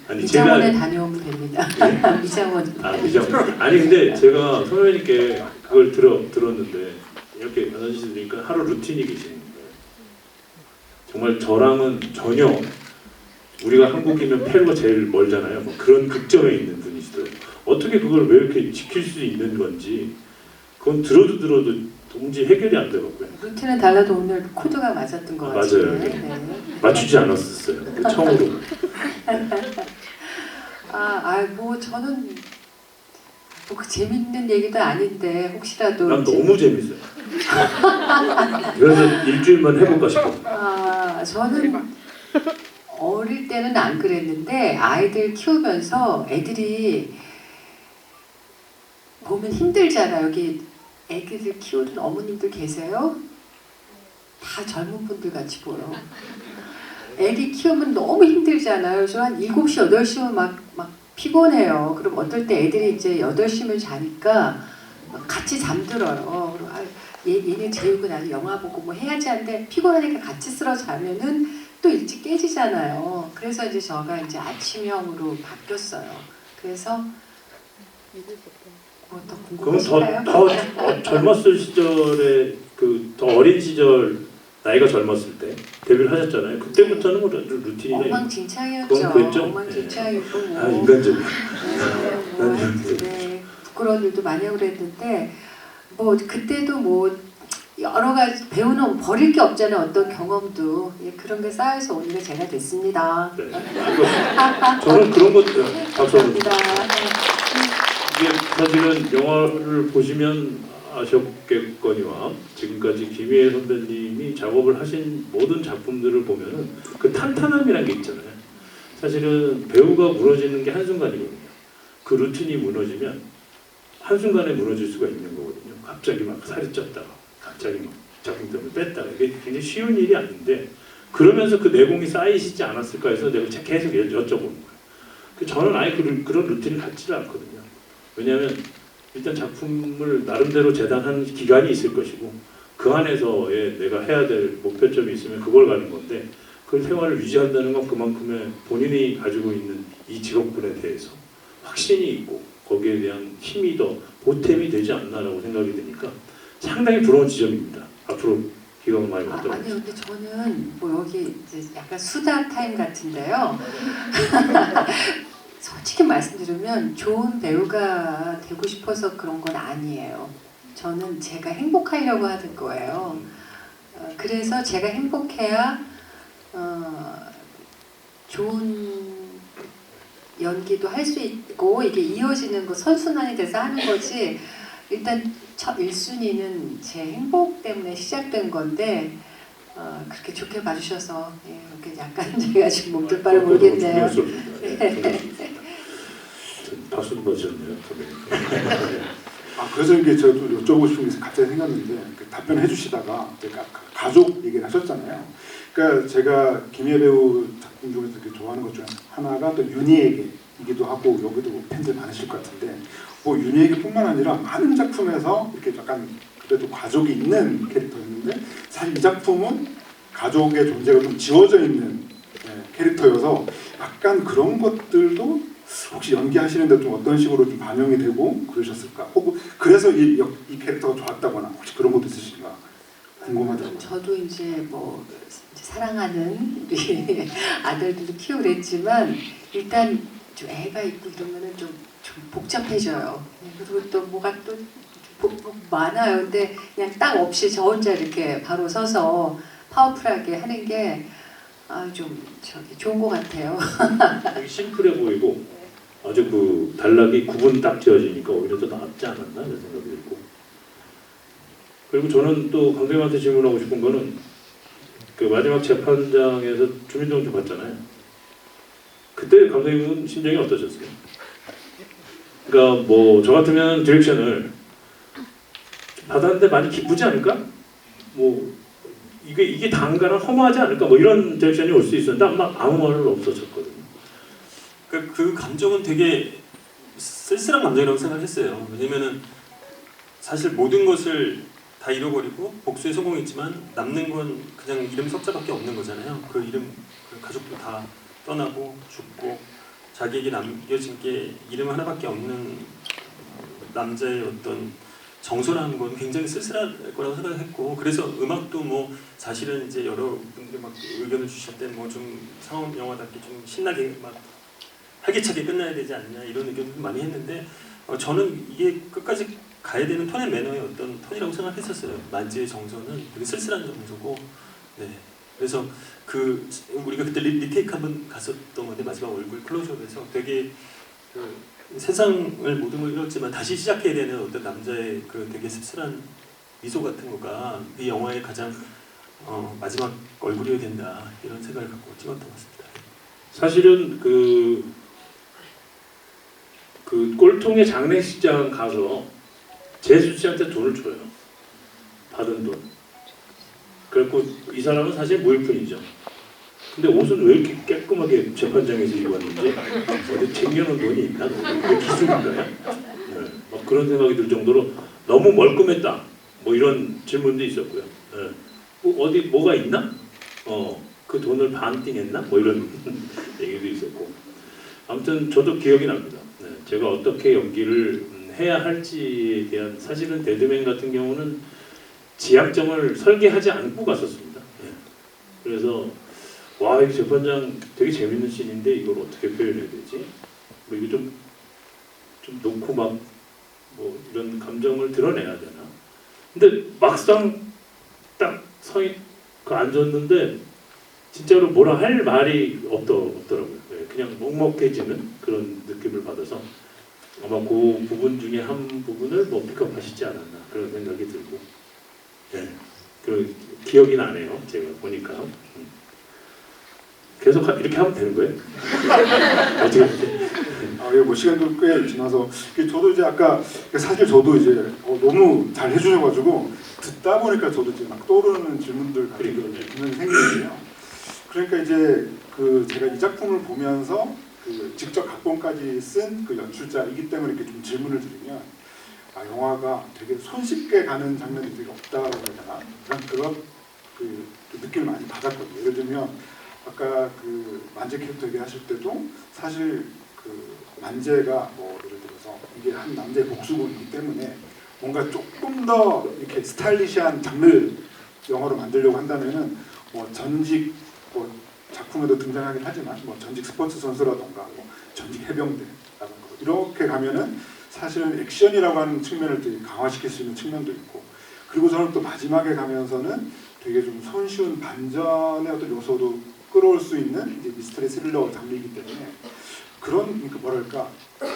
S4: 아니
S3: 미장원에
S4: 제가
S3: 다녀오면 됩니다. 미장원.
S4: 미장. 아니 근데 제가 선배님께 그걸 들었는데 이렇게 말씀하시니까 들으니까 하루 루틴이 계시는 거예요. 정말 저랑은 전혀 우리가 한국이면 페루가 제일 멀잖아요. 뭐 그런 극점에 있는 분이시더라고요. 어떻게 그걸 왜 이렇게 지킬 수 있는 건지 그건 들어도 도무지 해결이 안 되더라고요.
S3: 루틴은 달라도 오늘 코드가 맞았던 것 같아요.
S4: 맞아요.
S3: 네.
S4: 맞추지 않았었어요. 처음으로.
S3: 뭐 저는 뭐 그 재밌는 얘기도 아닌데 혹시라도
S4: 난
S3: 이제-
S4: 너무 재밌어요. 그래서 일주일만 해볼까 싶어.
S3: 저는 어릴 때는 안 그랬는데 아이들 키우면서 애들이 보면 힘들잖아요. 여기 애기들 키우는 어머님들 계세요? 다 젊은 분들 같이 보여. 애기 키우면 너무 힘들잖아요. 그래서 한 7시, 8시면 막 피곤해요. 그럼 어떨 때 애들이 이제 8시면 자니까 막 같이 잠들어요. 그리고 얘네 재우고 나서 영화 보고 뭐 해야지 하는데 피곤하니까 같이 쓸어 자면은 또 일찍 깨지잖아요. 그래서 이제 저가 이제 아침형으로 바뀌었어요. 그래서 뭐 더
S4: 그럼
S3: 궁금하실까요?
S4: 더 젊었을 시절에 그 더 어린 시절 나이가 젊었을 때 데뷔를 하셨잖아요. 그때부터는 뭐 루틴이나
S3: 엉망진창이었죠.
S4: 그건 그랬죠?
S3: 엉망진창이고 뭐.
S4: 인간적인.
S3: 네, 부끄러운 일도 많이 하고 그랬는데 뭐 그때도 뭐 여러 가지 배우는 버릴 게 없잖아요. 어떤 경험도 그런 게 쌓여서 오늘의 제가 됐습니다.
S4: 네. 저는 그런 것 박수 한번.
S3: 감사합니다.
S4: 이게 사실은 영화를 보시면 아셨겠거니와 지금까지 김희애 선배님이 작업을 하신 모든 작품들을 보면은 그 탄탄함이라는 게 있잖아요. 사실은 배우가 무너지는 게 한순간이거든요. 그 루틴이 무너지면 한순간에 무너질 수가 있는 거거든요. 갑자기 막 살이 쪘다가 갑자기 막 작품 때문에 뺐다가 이게 굉장히 쉬운 일이 아닌데 그러면서 그 내공이 쌓이시지 않았을까 해서 내가 계속 여쭤보는 거예요. 저는 아예 그런 루틴을 갖지를 않거든요. 왜냐하면 일단 작품을 나름대로 재단하는 기간이 있을 것이고 그 안에서의 내가 해야 될 목표점이 있으면 그걸 가는 건데 그 생활을 유지한다는 건 그만큼의 본인이 가지고 있는 이 직업군에 대해서 확신이 있고 거기에 대한 힘이 더 보탬이 되지 않나라고 생각이 드니까 상당히 부러운 지점입니다. 앞으로 기회가 많이
S3: 아니요,
S4: 왔더라고요.
S3: 근데 저는 뭐 여기 이제 약간 수다 타임 같은데요. 솔직히 말씀드리면 좋은 배우가 되고 싶어서 그런 건 아니에요. 저는 제가 행복하려고 하는 거예요. 그래서 제가 행복해야 좋은 연기도 할 수 있고 이게 이어지는 거 선순환이 돼서 하는 거지. 일단 첫 1순위는 제 행복 때문에 시작된 건데 그렇게 좋게 봐주셔서 예, 이렇게 약간 제가 지금 몸둘 바를 모르겠네요.
S4: 박수도 맞으셨네요.
S1: 그래서 이게 저도 여쭤보고 싶은 게 갑자기 생겼는데 답변해 주시다가 제가 가족 얘기를 하셨잖아요. 그러니까 제가 김예 배우 작품 중에서 되게 좋아하는 것 중에 하나가 또 윤희에게이기도 하고 여기도 팬들 많으실 것 같은데 뭐 윤희에게뿐만 아니라 많은 작품에서 이렇게 약간 그래도 가족이 있는 캐릭터였는데 사실 이 작품은 가족의 존재가 좀 지워져 있는 캐릭터여서 약간 그런 것들도 혹시 연기하시는데 좀 어떤 식으로 좀 반영이 되고 그러셨을까? 혹은 그래서 이 캐릭터가 좋았다거나 혹시 그런 것도 있으신가 궁금하더라고요.
S3: 저도 이제 뭐 이제 사랑하는 우리 아들들도 키우고 그랬지만 일단 좀 애가 있고 이러면은 좀 복잡해져요. 그리고 또 뭐가 또 많아요. 근데 그냥 딱 없이 저 혼자 이렇게 바로 서서 파워풀하게 하는 게 좀 좋은 것 같아요.
S4: 되게 심플해 보이고 아주 그 단락이 구분 딱 지어지니까 오히려 더 낫지 않았나 이런 생각이 들고 그리고 저는 또 감독님한테 질문하고 싶은 거는 그 마지막 재판장에서 주민등록증 봤잖아요. 그때 감독님은 심정이 어떠셨어요? 그러니까 뭐 저 같으면 디렉션을 받았는데 많이 기쁘지 않을까? 뭐 이게 단가랑 허무하지 않을까? 뭐 이런 디렉션이 올 수 있었는데 아무 말 없었거든요.
S2: 그 감정은 되게 쓸쓸한 감정이라고 생각했어요. 왜냐면은 사실 모든 것을 다 잃어버리고 복수에 성공했지만 남는 건 그냥 이름 석자밖에 없는 거잖아요. 그 이름, 그 가족도 다 떠나고 죽고 자기에게 남겨진 게 이름 하나밖에 없는 남자의 어떤 정서라는 건 굉장히 쓸쓸할 거라고 생각했고 그래서 음악도 뭐 사실은 이제 여러분들 막 의견을 주실 때 뭐 좀 상업 영화답게 좀 신나게 막 활기차게 끝나야 되지 않냐 이런 의견도 많이 했는데 저는 이게 끝까지 가야 되는 톤 앤 매너의 어떤 톤이라고 생각했었어요. 만지의 정서는 되게 쓸쓸한 정서고 네 그래서 그 우리가 그때 리테이크 한번 갔었던 건데 마지막 얼굴 클로즈업에서 되게 그 세상을 모든 걸 잃었지만 다시 시작해야 되는 어떤 남자의 그 되게 씁쓸한 미소 같은 거가 이 영화의 가장 마지막 얼굴이어야 된다 이런 생각을 갖고 찍었던 것 같습니다.
S4: 사실은 그 꼴통의 장례식장 가서 재수 씨한테 돈을 줘요. 받은 돈. 그래갖고 이 사람은 사실 무일푼이죠. 근데 옷은 왜 이렇게 깔끔하게 재판장에서 입었는지 어디 챙겨놓은 돈이 있나? 왜 기술인가요? 네, 막 그런 생각이 들 정도로 너무 멀끔했다. 뭐 이런 질문도 있었고요. 네. 뭐 어디 뭐가 있나? 그 돈을 반띵했나? 뭐 이런 얘기도 있었고. 아무튼 저도 기억이 납니다. 네, 제가 어떻게 연기를 해야 할지에 대한 사실은 데드맨 같은 경우는 지약점을 설계하지 않고 갔었습니다. 네. 그래서 와, 이 재판장 되게 재밌는 씬인데 이걸 어떻게 표현해야 되지? 뭐 이거 좀 놓고 막 뭐 이런 감정을 드러내야 되나? 근데 막상 딱 앉았는데 진짜로 뭐라 할 말이 없더라고요. 네, 그냥 먹먹해지는 그런 느낌을 받아서 아마 그 부분 중에 한 부분을 뭐 픽업하시지 않았나 그런 생각이 들고 네, 그 기억이 나네요. 제가 보니까. 계속 이렇게 하면 되는 거예요? 어떻게?
S1: 뭐 시간도 꽤 지나서 저도 이제 아까 사실 저도 이제 너무 잘 해주셔가지고 듣다 보니까 저도 이제 막 떠오르는 질문들 분명히 생기는데요. 그러니까 이제 그 제가 이 작품을 보면서 그 직접 각본까지 쓴 그 연출자이기 때문에 이렇게 좀 질문을 드리면 영화가 되게 손쉽게 가는 장면이 되게 없다라고 해야 되나? 그런 그 느낌을 많이 받았거든요. 예를 들면 아까 그 만재 캐릭터 얘기하실 때도 사실 그 만재가 뭐 예를 들어서 이게 한 남자의 복수극이기 때문에 뭔가 조금 더 이렇게 스타일리시한 장르 영화로 만들려고 한다면은 뭐 전직 뭐 작품에도 등장하긴 하지만 뭐 전직 스포츠 선수라던가 뭐 전직 해병대라던가 이렇게 가면은 사실은 액션이라고 하는 측면을 되게 강화시킬 수 있는 측면도 있고 그리고 저는 또 마지막에 가면서는 되게 좀 손쉬운 반전의 어떤 요소도 끌어올 수 있는 이제 미스터리 스릴러 장르이기 때문에 그런 그러니까 뭐랄까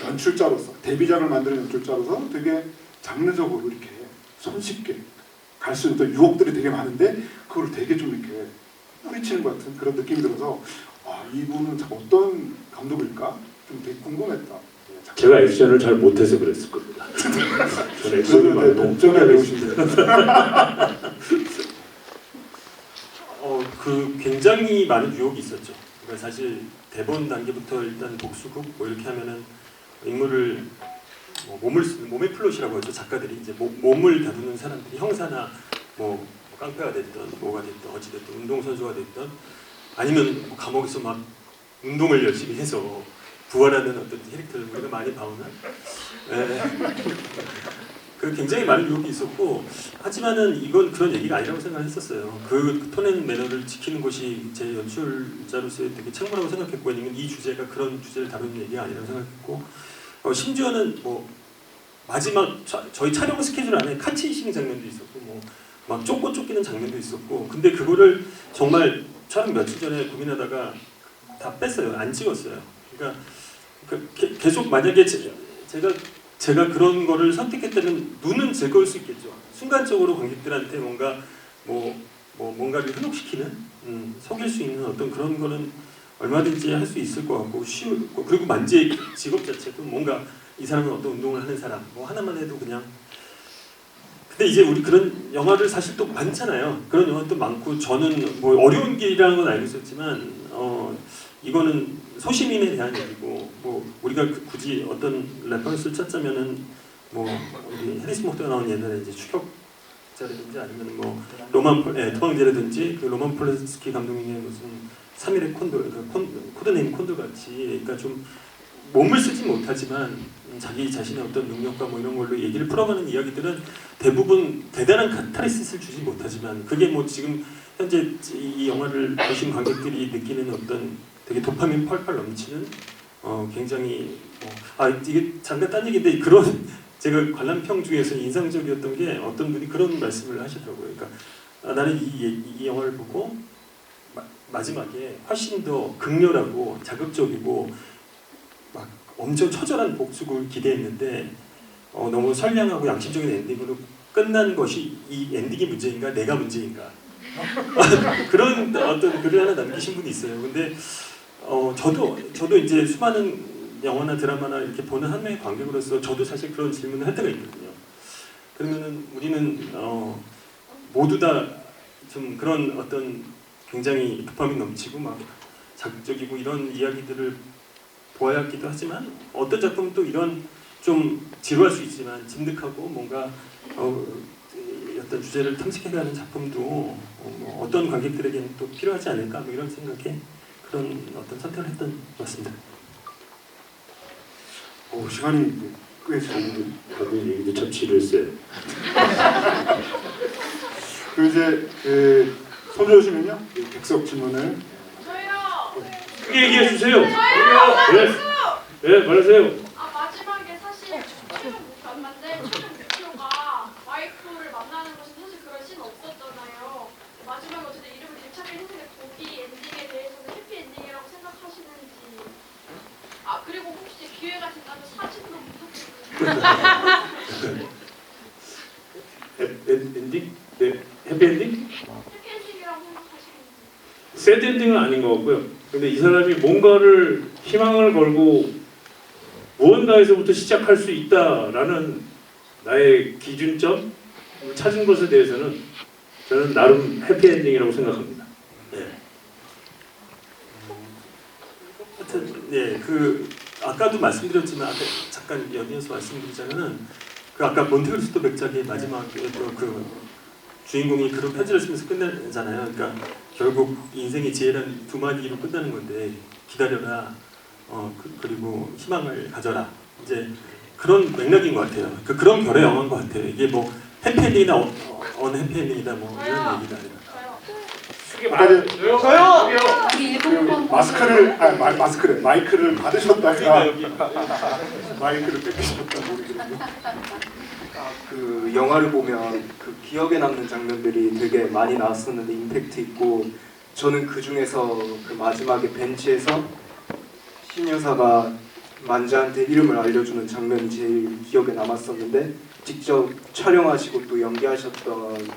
S1: 연출자로서 데뷔작을 만드는 연출자로서 되게 장르적으로 이렇게 손쉽게 갈 수 있는 유혹들이 되게 많은데 그걸 되게 좀 이렇게 뿌리치는 것 같은 그런 느낌이 들어서 이분은 참 어떤 감독일까 좀 되게 궁금했다.
S4: 제가 액션을 잘 못해서 그랬을 겁니다. 저는 액션이 많이
S1: 동점에 배우신데.
S2: 그 굉장히 많은 유혹이 있었죠. 그러니까 사실 대본 단계부터 일단 복수극 뭐 이렇게 하면은 인물을 몸의 플롯이라고 하죠. 작가들이 이제 몸을 다루는 사람들이 형사나 뭐 깡패가 됐든 뭐가 됐든 어찌 됐든 운동선수가 됐든 아니면 뭐 감옥에서 막 운동을 열심히 해서 부활하는 어떤 캐릭터를 우리가 많이 봐오는 그 굉장히 많은 유혹이 있었고 하지만은 이건 그런 얘기가 아니라고 생각했었어요. 그 톤앤 매너를 지키는 것이 제 연출자로서의 되게 책무라고 생각했고 왜냐면 이 주제가 그런 주제를 다루는 얘기가 아니라고 생각했고 심지어는 뭐 마지막 저희 촬영 스케줄 안에 카치싱 장면도 있었고 뭐 막 쫓기는 장면도 있었고 근데 그거를 정말 촬영 며칠 전에 고민하다가 다 뺐어요. 안 찍었어요. 그러니까 계속 만약에 제가 그런 거를 선택했다면 눈은 즐거울 수 있겠죠. 순간적으로 관객들한테 뭔가를 현혹시키는 속일 수 있는 어떤 그런 거는 얼마든지 할 수 있을 것 같고 쉬우고 그리고 만지의 직업 자체도 뭔가 이 사람은 어떤 운동을 하는 사람 뭐 하나만 해도 그냥 근데 이제 우리 그런 영화를 사실 또 많잖아요. 그런 영화도 많고 저는 뭐 어려운 길이라는 건 알고 있었지만 이거는 소시민에 대한 얘기고 뭐 우리가 굳이 어떤 레퍼런스를 찾자면은 뭐 우리 해리스 모트가 나온 옛날에 이제 추격자라든지 아니면 뭐 토방제라든지 그 로만 폴란스키 감독님의 무슨 3일의 콘돌 코드네임 콘돌 같이 그러니까 좀 몸을 쓰지 못하지만 자기 자신의 어떤 능력과 뭐 이런 걸로 얘기를 풀어가는 이야기들은 대부분 대단한 카타르시스를 주지 못하지만 그게 뭐 지금 현재 이 영화를 보신 관객들이 느끼는 어떤 되게 도파민 펄펄 넘치는 굉장히 이게 잠깐 딴 얘기인데 그런 제가 관람평 중에서 인상적이었던 게 어떤 분이 그런 말씀을 하시더라고요. 그러니까 나는 이 영화를 보고 마지막에 훨씬 더 극렬하고 자극적이고 막 엄청 처절한 복수극을 기대했는데 너무 선량하고 양심적인 엔딩으로 끝난 것이 이 엔딩이 문제인가 내가 문제인가 그런 어떤 글을 하나 남기신 분이 있어요. 근데 저도 이제 수많은 영화나 드라마나 이렇게 보는 한 명의 관객으로서 저도 사실 그런 질문을 할 때가 있거든요. 그러면은 우리는 모두 다 좀 그런 어떤 굉장히 도파민 넘치고 막 자극적이고 이런 이야기들을 보아야 하기도 하지만 어떤 작품은 또 이런 좀 지루할 수 있지만 진득하고 뭔가 어떤 주제를 탐색해가는 작품도 어떤 관객들에게는 또 필요하지 않을까 뭐 이런 생각에 그런 어떤 선택을 했던 것 같습니다.
S1: 시간이 꽤 잘.
S4: 다들 얘기도 참 지루했어요.
S1: 그리고 이제 손 주시면요 객석 질문을.
S4: 크게 얘기해 주세요. 네, 말하세요.
S5: 마지막에 사실 최종 만만데 최종 목표가 와이프를 만나는 것이 사실 그런 씬 없었잖아요. 마지막에 어쨌든 이름을 되찾게 했는데 거기 엔딩에 대해서는 해피 엔딩이라고 생각하시는지 그리고 혹시 기회가 된다면 사진도 부탁드립니다.
S4: 엔딩? 네, 해피엔딩?
S5: 해피 엔딩이라고 생각하시는지
S4: 새드 엔딩은 아닌 것 같고요. 근데 이 사람이 뭔가를 희망을 걸고 무언가에서부터 시작할 수 있다라는 나의 기준점 찾은 것에 대해서는 저는 나름 해피엔딩이라고 생각합니다. 네.
S2: 하여튼 그 아까도 말씀드렸지만 아까 잠깐 연이어서 말씀드리자면은 그 아까 몬테크리스토 백작의 마지막에 그 주인공이 그런 편지를 쓰면서 끝내잖아요. 그러니까 결국 인생의 지혜란 두 마디로 끝나는 건데 기다려라. 그리고 희망을 가져라. 이제 그런 맥락인 것 같아요. 그런 결의 영화인 것 같아요. 이게 뭐 해피엔딩이나 어느 해피엔딩이다 뭐 이런 얘기가 아니라.
S3: 우리 일본
S1: 마이크를 받으셨다가 마이크를 뺏기셨다고.
S6: 그 영화를 보면 그 기억에 남는 장면들이 되게 많이 나왔었는데 임팩트 있고 저는 그 중에서 그 마지막에 벤치에서 신 여사가 만자한테 이름을 알려주는 장면이 제일 기억에 남았었는데 직접 촬영하시고 또 연기하셨던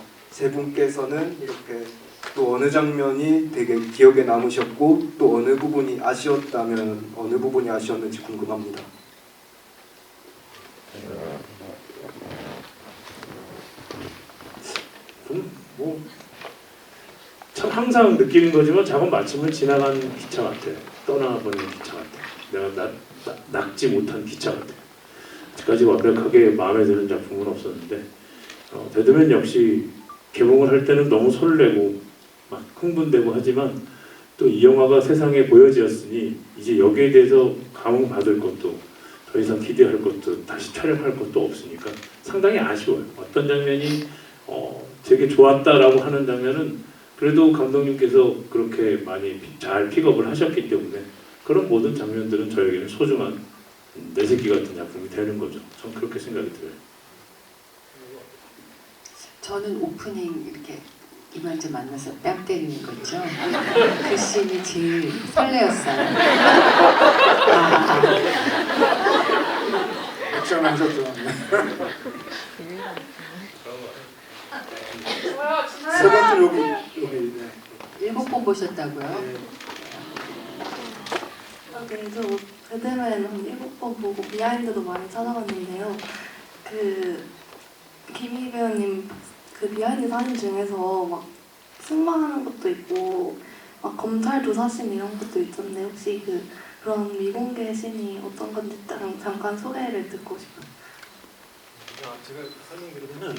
S6: 세 분께서는 이렇게 또 어느 장면이 되게 기억에 남으셨고 또 어느 부분이 아쉬웠다면 어느 부분이 아쉬웠는지 궁금합니다.
S4: 참 항상 느끼는 거지만 작업 마침을 지나간 기차 같아요. 떠나버린 기차 같아요. 내가 낚지 못한 기차 같아요. 아직까지 완벽하게 마음에 드는 작품은 없었는데 배드맨 역시 개봉을 할 때는 너무 설레고 막 흥분되고 하지만 또 이 영화가 세상에 보여지었으니 이제 여기에 대해서 감흥받을 것도 더 이상 기대할 것도 다시 촬영할 것도 없으니까 상당히 아쉬워요. 어떤 장면이 되게 좋았다라고 하는 장면은 그래도 감독님께서 그렇게 많이 잘 픽업을 하셨기 때문에 그런 모든 장면들은 저에게는 소중한 내 새끼 같은 작품이 되는 거죠. 전 그렇게 생각이 들어요.
S3: 저는 오프닝 이렇게 이만재 만나서 뺨 때리는 거 있죠. 그 씬이 제일 설레었어요.
S1: 액션을 하셨죠. 네. 세 번째 여기 네.
S3: 7번 보셨다고요?
S7: 네, 저 배드맨 한 7번 보고 비하인드도 많이 찾아봤는데요. 그 김희 배우님 그 비하인드 사진 중에서 막 승마하는 것도 있고 막 검찰 조사씬 이런 것도 있던데 혹시 그런 미공개 씬이 어떤 건지 잠깐 소개를 듣고 싶어요.
S2: 제가 설명드리면은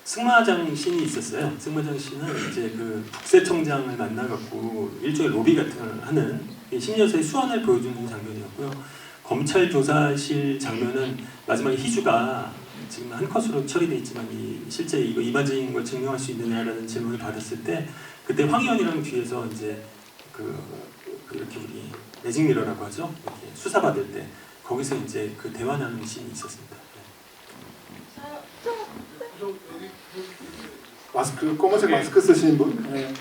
S2: 승마장 씬이 있었어요. 승마장 씬은 이제 그 국세청장을 만나갖고 일종의 로비 같은 걸 하는 심리여서의 수완을 보여주는 장면이었고요. 검찰 조사실 장면은 마지막에 희주가 지금 한 컷으로 처리돼 있지만 실제 이거 이마징인 걸 증명할 수 있느냐라는 질문을 받았을 때 그때 황 의원이랑 뒤에서 이제 이렇게 우리 매직 미러라고 하죠. 이렇게 수사받을 때 거기서 이제 그 대화 나누는 씬이 있었습니다.
S1: 마스크 검은색 마스크 쓰시는 분? 네.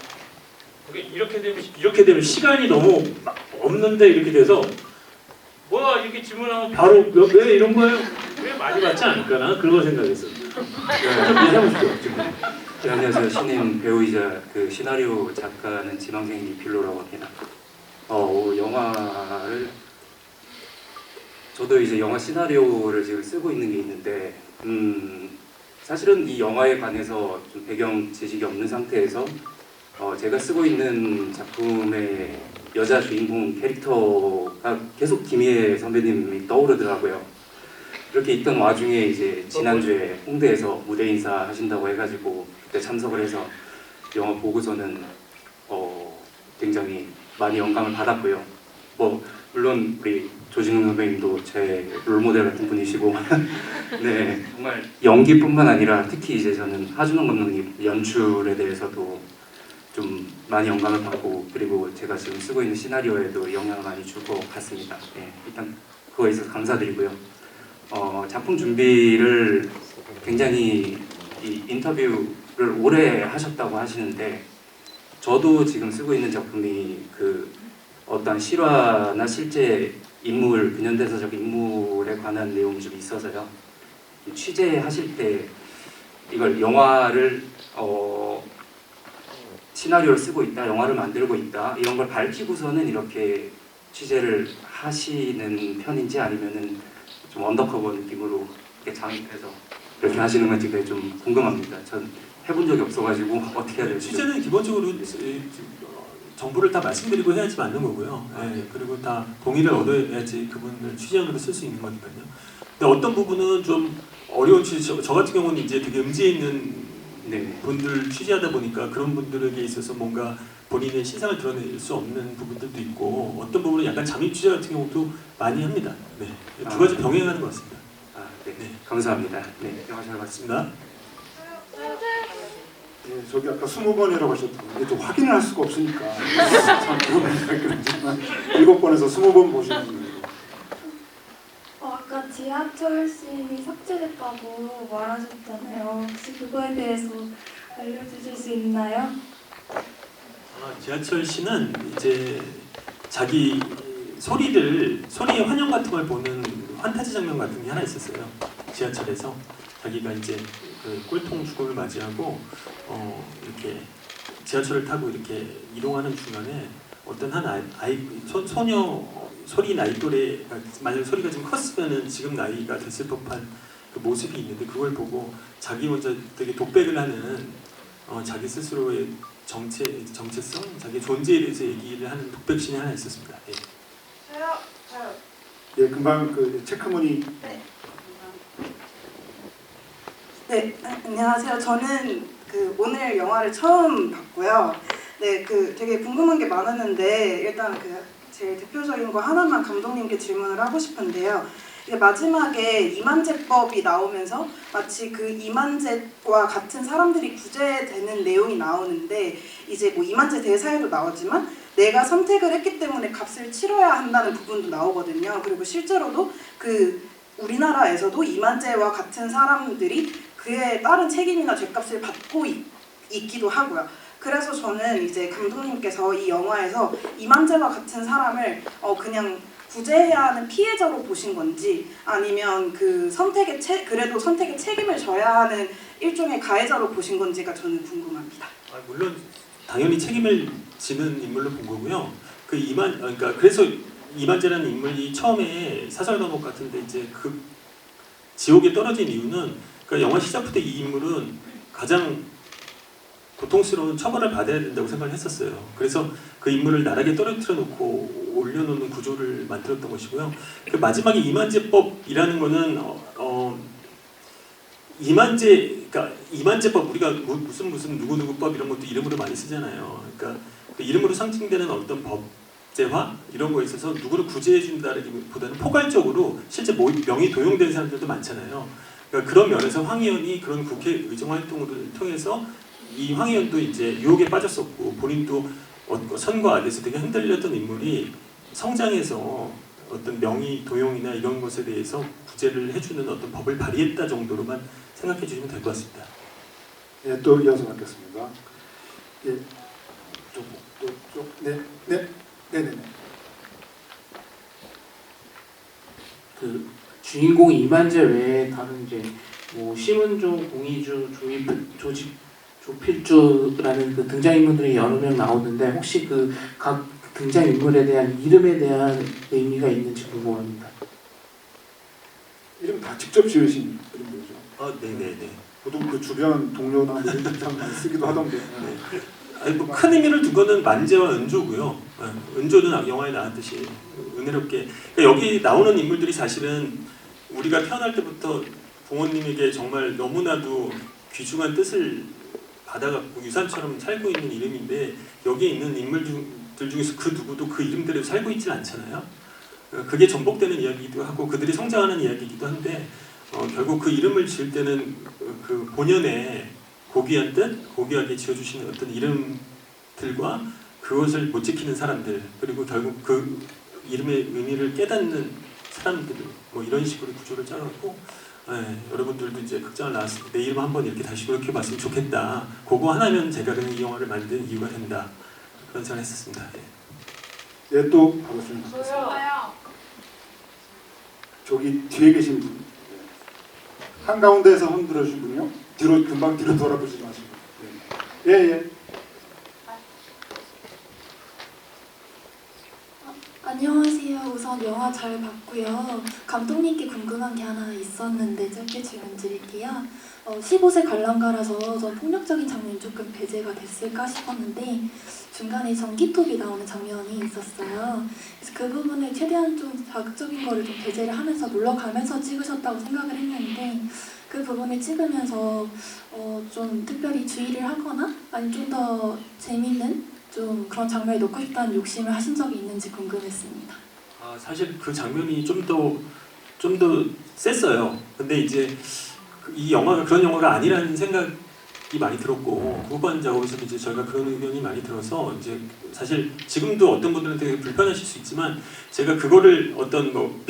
S4: 이렇게 되면 시간이 너무 없는데 이렇게 돼서 뭐야 이렇게 질문하면 바로 왜 이런 거예요? 왜 많이 받지 않을까? 나는 그런 생각했어요. 좀 얘기해보시죠. 지금.
S8: 네, 안녕하세요. 신인 배우이자 그 시나리오 작가는 지망생 이필로라고 합니다. 영화를 저도 이제 영화 시나리오를 지금 쓰고 있는 게 있는데 사실은 이 영화에 관해서 좀 배경 지식이 없는 상태에서 제가 쓰고 있는 작품의 여자 주인공 캐릭터가 계속 김희애 선배님이 떠오르더라고요. 이렇게 있던 와중에 이제 지난주에 홍대에서 무대 인사 하신다고 해가지고 그때 참석을 해서 영화 보고서는 굉장히 많이 영감을 받았고요. 물론 우리 조진웅 선배님도 제 롤모델 같은 분이시고 네 정말 연기뿐만 아니라 특히 이제 저는 하준원 감독님 연출에 대해서도 좀 많이 영감을 받고 그리고 제가 지금 쓰고 있는 시나리오에도 영향을 많이 줄 것 같습니다. 네, 일단 그거에 있어서 감사드리고요. 작품 준비를 굉장히 이 인터뷰를 오래 하셨다고 하시는데 저도 지금 쓰고 있는 작품이 그 어떤 실화나 실제 인물, 근현대사적 인물에 관한 내용이 좀 있어서요. 취재하실 때 이걸 영화를 시나리오를 쓰고 있다, 영화를 만들고 있다 이런 걸 밝히고서는 이렇게 취재를 하시는 편인지 아니면은 좀 언더커버 느낌으로 이렇게 잠입해서 이렇게 하시는 건지 그게 좀 궁금합니다. 전 해본 적이 없어가지고 어떻게 해야 될지.
S2: 취재는 기본적으로 정보를 다 말씀드리고 해야지 맞는 거고요. 네, 그리고 다 동의를 얻어야지 그분을 취재원으로 쓸 수 있는 거니까요. 근데 어떤 부분은 좀 어려운 취재, 저 같은 경우는 이제 되게 음지에 있는
S8: 네.
S2: 분들 취재하다 보니까 그런 분들에게 있어서 뭔가 본인의 신상을 드러낼 수 없는 부분들도 있고 어떤 부분은 약간 잠입 취재 같은 경우도 많이 합니다. 네, 두 가지 병행하는 것 같습니다.
S8: 네.
S2: 네.
S8: 감사합니다. 네, 영화 잘 봤습니다.
S1: 네, 저기 아까 20번이라고 하셨던데 이게 또 확인을 할 수가 없으니까 참 그런 생각이 들지만 7번에서 20번 보시는 분이에요.
S7: 아까 지하철 씬이 삭제됐다고 말하셨잖아요. 혹시 그거에 대해서 알려주실 수 있나요?
S2: 지하철 씨는 이제 자기 소리의 환영 같은 걸 보는 환타지 장면 같은 게 하나 있었어요. 지하철에서 자기가 이제 그 꼴통 죽음을 맞이하고 이렇게 지하철을 타고 이렇게 이동하는 중간에 어떤 한 소녀 소리 나이 또래가 만약 소리가 좀 컸으면은 지금 나이가 됐을 법한 그 모습이 있는데 그걸 보고 자기 먼저 되게 독백을 하는 자기 스스로의 정체성, 자기 존재에 대해서 얘기를 하는 독백신이 하나 있었습니다. 예.
S5: 저요.
S1: 예, 금방 그 체크무늬
S9: 네, 안녕하세요. 저는 그 오늘 영화를 처음 봤고요. 네, 그 되게 궁금한 게 많았는데 일단 그 제일 대표적인 거 하나만 감독님께 질문을 하고 싶은데요. 이게 마지막에 이만재법이 나오면서 마치 그 이만재와 같은 사람들이 구제되는 내용이 나오는데 이제 뭐 이만재 대사에도 나오지만 내가 선택을 했기 때문에 값을 치러야 한다는 부분도 나오거든요. 그리고 실제로도 그 우리나라에서도 이만재와 같은 사람들이 그에 따른 책임이나 죗값을 받고 있기도 하고요. 그래서 저는 이제 감독님께서 이 영화에서 이만재와 같은 사람을 그냥 구제해야 하는 피해자로 보신 건지 아니면 그 그래도 선택의 책임을 져야 하는 일종의 가해자로 보신 건지가 저는 궁금합니다.
S2: 물론 당연히 책임을 지는 인물로 본 거고요. 그러니까 그래서 이만재라는 인물이 처음에 사설 감옥 같은데 이제 그 지옥에 떨어진 이유는 그러니까 영화 시작부터 이 인물은 가장 고통스러운 처벌을 받아야 된다고 생각을 했었어요. 그래서 그 인물을 나락에 떨어뜨려 놓고 올려놓는 구조를 만들었던 것이고요. 그 마지막에 이만재법이라는 거는 그러니까 이만재법 우리가 무슨 누구누구법 이런 것도 이름으로 많이 쓰잖아요. 그러니까 그 이름으로 상징되는 어떤 법제화 이런 거에 있어서 누구를 구제해 준다기보다는 포괄적으로 실제 명의 도용된 사람들도 많잖아요. 그러니까 그런 면에서 황희연이 그런 국회 의정 활동을 통해서 이 황희연도 이제 유혹에 빠졌었고 본인도 선거 안에서 되게 흔들렸던 인물이 성장해서 어떤 명의 도용이나 이런 것에 대해서 구제를 해주는 어떤 법을 발의했다 정도로만 생각해 주시면 될 것 같습니다.
S1: 예, 또 이어서 받겠습니다. 예, 네네네.
S10: 그 주인공 이만재 외에 다른 이제 뭐 심은조, 공희주, 조필주라는 그 등장인물들이 여러 명 나오는데 혹시 그 각 등장인물에 대한 이름에 대한 의미가 있는지 궁금합니다.
S1: 이름 다 직접 지으신 이름이죠?
S2: 네네네.
S1: 보통 그 주변 동료나 뭐 이런 참 많이 쓰기도 하던데.
S2: 네. 아니 큰 의미를 둔 거는 만재와 은조고요. 은조는 영화에 나왔듯이 은혜롭게 그러니까 여기 나오는 인물들이 사실은 우리가 태어날 때부터 부모님에게 정말 너무나도 귀중한 뜻을 받아갖고 유산처럼 살고 있는 이름인데 여기에 있는 인물들 중에서 그 누구도 그 이름대로 살고 있지는 않잖아요. 그게 전복되는 이야기이기도 하고 그들이 성장하는 이야기이기도 한데 결국 그 이름을 지을 때는 그 본연의 고귀한 뜻, 고귀하게 지어주시는 어떤 이름들과 그것을 못 지키는 사람들 그리고 결국 그 이름의 의미를 깨닫는 사람들 뭐 이런 식으로 구조를 짜갖고 여러분들도 이제 극장을 나왔을 때 내 이름 한번 이렇게 다시 그렇게 봤으면 좋겠다. 그거 하나면 제가 그냥 이 영화를 만든 이유가 된다. 그런 생각을 했었습니다.
S1: 예, 또 반갑습니다.
S5: 저요.
S1: 저기 뒤에 계신 분. 한가운데에서 흔들어 주신 분이요? 금방 뒤로 돌아보지 마시고. 예.
S7: 안녕하세요. 우선 영화 잘 봤고요. 감독님께 궁금한 게 하나 있었는데 짧게 질문 드릴게요. 15세 관람가라서 전 폭력적인 장면이 조금 배제가 됐을까 싶었는데 중간에 전기톱이 나오는 장면이 있었어요. 그래서 그 부분을 최대한 좀 자극적인 거를 좀 배제를 하면서 물러가면서 찍으셨다고 생각을 했는데 그 부분을 찍으면서 좀 특별히 주의를 하거나 아니면 좀 더 재밌는 좀 그런 장면을 넣고 싶다는 욕심을 하신 적이 있는지 궁금했습니다.
S2: 사실 그 장면이 좀 더 셌어요. 근데 이제 이 영화가 그런 영화가 아니라는 생각이 많이 들었고 후반 작업에서도 이제 저희가 그런 의견이 많이 들어서 이제 사실 지금도 어떤 분들은 되게 불편하실 수 있지만 제가 그거를 어떤 뭐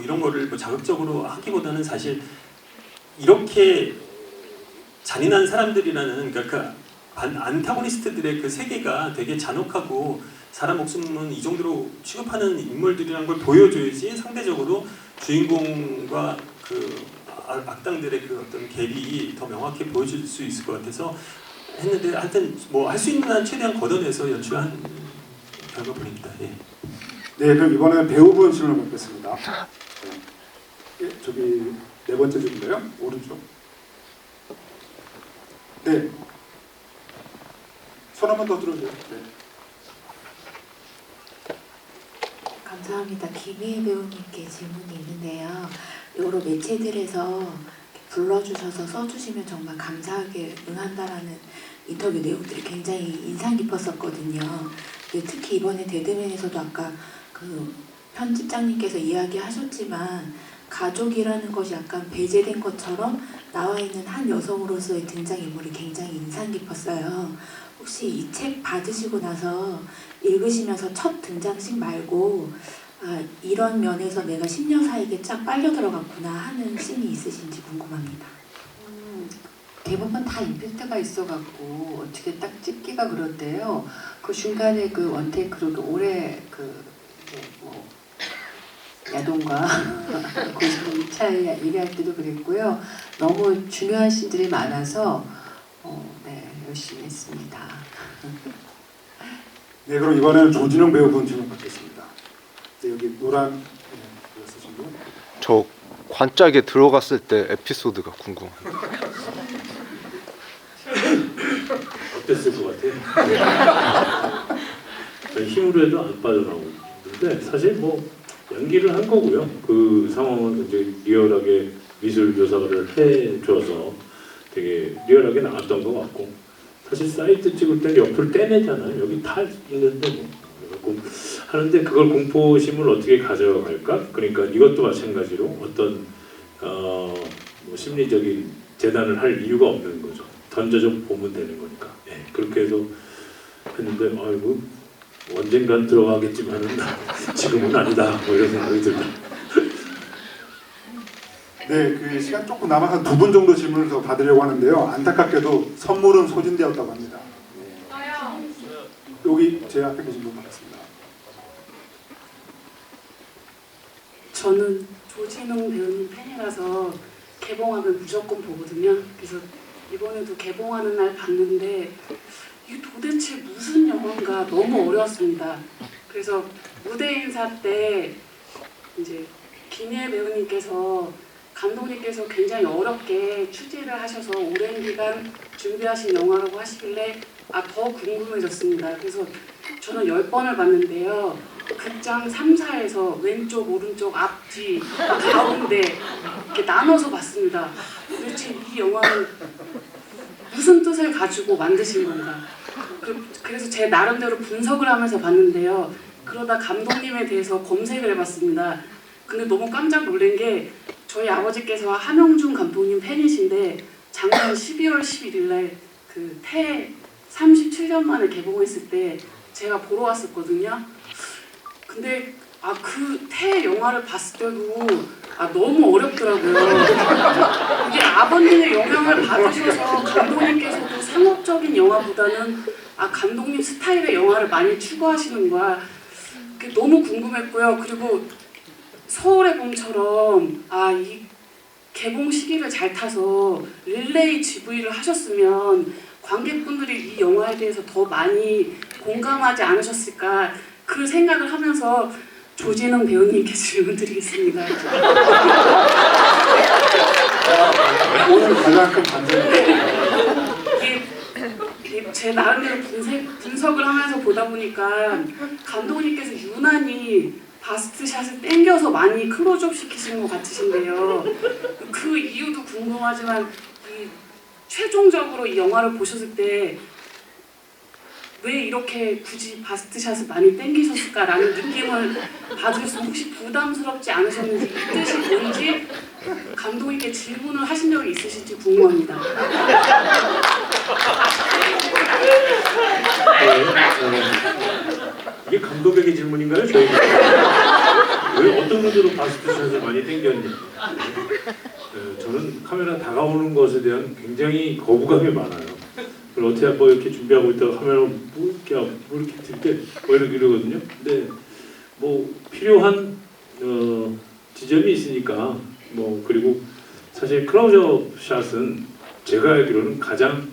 S2: 이런 거를 뭐 자극적으로 하기보다는 사실 이렇게 잔인한 사람들이라는 그러니까 안타고니스트들의 그 세계가 되게 잔혹하고 사람 목숨은 이 정도로 취급하는 인물들이라는 걸 보여줘야지 상대적으로 주인공과 그 악당들의 그 어떤 갭이 더 명확히 보여줄 수 있을 것 같아서 했는데 하여튼 뭐 할 수 있는 한 최대한 걷어내서 연출한 결과물입니다. 예.
S1: 네, 그럼 이번에는 배우분 질문을 받겠습니다. 네. 예, 저기 네 번째 줄인데요. 오른쪽. 네. 손 한 번 더 들어주세요. 네.
S11: 감사합니다. 김희애 배우님께 질문이 있는데요. 여러 매체들에서 불러주셔서 써주시면 정말 감사하게 응한다라는 인터뷰 내용들이 굉장히 인상 깊었었거든요. 근데 특히 이번에 데드맨에서도 아까 그 편집장님께서 이야기하셨지만 가족이라는 것이 약간 배제된 것처럼 나와 있는 한 여성으로서의 등장인물이 굉장히 인상 깊었어요. 혹시 이 책 받으시고 나서 읽으시면서 첫 등장식 말고 아, 이런 면에서 내가 심려사에게 쫙 빨려 들어갔구나 하는 씬이 있으신지 궁금합니다.
S3: 대부분 다 임팩트가 있어갖고 어떻게 딱 찍기가 그렇대요. 그 중간에 그 원테이크로 그 오래 그 뭐 야동과 고스톱 2차 얘기할 때도 그랬고요. 너무 중요한 씬들이 많아서 네, 열심히 했습니다.
S1: 네, 그럼 이번에는 조진웅 배우분 질문 받겠습니다. 네, 여기 노란 네, 쓰신 분.
S12: 저 관짝에 들어갔을 때 에피소드가 궁금해요.
S4: 어땠을 것 같아요? 힘으로 해도 안 빠져나오는데 사실 뭐 연기를 한 거고요. 그 상황은 굉장히 리얼하게 미술 묘사를 해줘서 되게 리얼하게 나왔던 것 같고 사실 사이트 찍을 때 옆을 떼내잖아요. 여기 다 있는데 뭐 그래갖고 하는데 그걸 공포심을 어떻게 가져갈까? 그러니까 이것도 마찬가지로 어떤 뭐 심리적인 재단을 할 이유가 없는 거죠. 던져져 보면 되는 거니까. 예, 그렇게 해서 했는데 아이고 언젠간 들어가겠지만은 지금은 아니다. 뭐 이런 생각이 들다.
S1: 네, 그 시간 조금 남아서 두 분 정도 질문을 더 받으려고 하는데요. 안타깝게도 선물은 소진되었다고 합니다. 네. 여기 제 앞에 계신 분 받겠습니다.
S13: 저는 조진웅 배우님 팬이라서 개봉하면 무조건 보거든요. 그래서 이번에도 개봉하는 날 봤는데 이게 도대체 무슨 영화인가 너무 어려웠습니다. 그래서 무대 인사 때 이제 김희애 배우님께서 감독님께서 굉장히 어렵게 취재를 하셔서 오랜 기간 준비하신 영화라고 하시길래 더 궁금해졌습니다. 그래서 저는 10번을 봤는데요. 극장 3, 4에서 왼쪽, 오른쪽, 앞뒤, 가운데 이렇게 나눠서 봤습니다. 도대체 이 영화는 무슨 뜻을 가지고 만드신 건가? 그래서 제 나름대로 분석을 하면서 봤는데요. 그러다 감독님에 대해서 검색을 해봤습니다. 근데 너무 깜짝 놀란 게 저희 아버지께서 함영준 감독님 팬이신데 작년 12월 11일 날 그 태 37년 만에 개봉했을 때 제가 보러 왔었거든요. 근데 그 태 영화를 봤을 때도 너무 어렵더라고요. 이게 아버님의 영향을 받으셔서 감독님께서도 상업적인 영화보다는 감독님 스타일의 영화를 많이 추구하시는 거야. 그게 너무 궁금했고요. 그리고 서울의 봄처럼 이 개봉 시기를 잘 타서 릴레이 GV를 하셨으면 관객분들이 이 영화에 대해서 더 많이 공감하지 않으셨을까 그 생각을 하면서 조진웅 배우님께 질문 드리겠습니다.
S1: 오늘 가장 큰 반대예요.
S13: 이게 제 나름대로 분석을 하면서 보다 보니까 감독님께서 유난히 바스트샷을 땡겨서 많이 클로즈업 시키시는 것 같으신데요. 그 이유도 궁금하지만 최종적으로 이 영화를 보셨을 때 왜 이렇게 굳이 바스트샷을 많이 땡기셨을까라는 느낌을 받으셔서 혹시 부담스럽지 않으셨는지 이 뜻이 뭔지 감독님께 질문을 하신 적이 있으실지 궁금합니다.
S4: 이게 감독에게 질문인가요? 저희가 왜 어떤 분들은 바스트샷을 많이 땡겼냐? 저는 카메라 다가오는 것에 대한 굉장히 거부감이 많아요. 그걸 어떻게 뭐 이렇게 준비하고 있다가 카메라 뭐 이렇게 들게 뭐 이러거든요. 근데 뭐 필요한 지점이 있으니까 뭐 그리고 사실 클로즈업 샷은 제가 알기로는 가장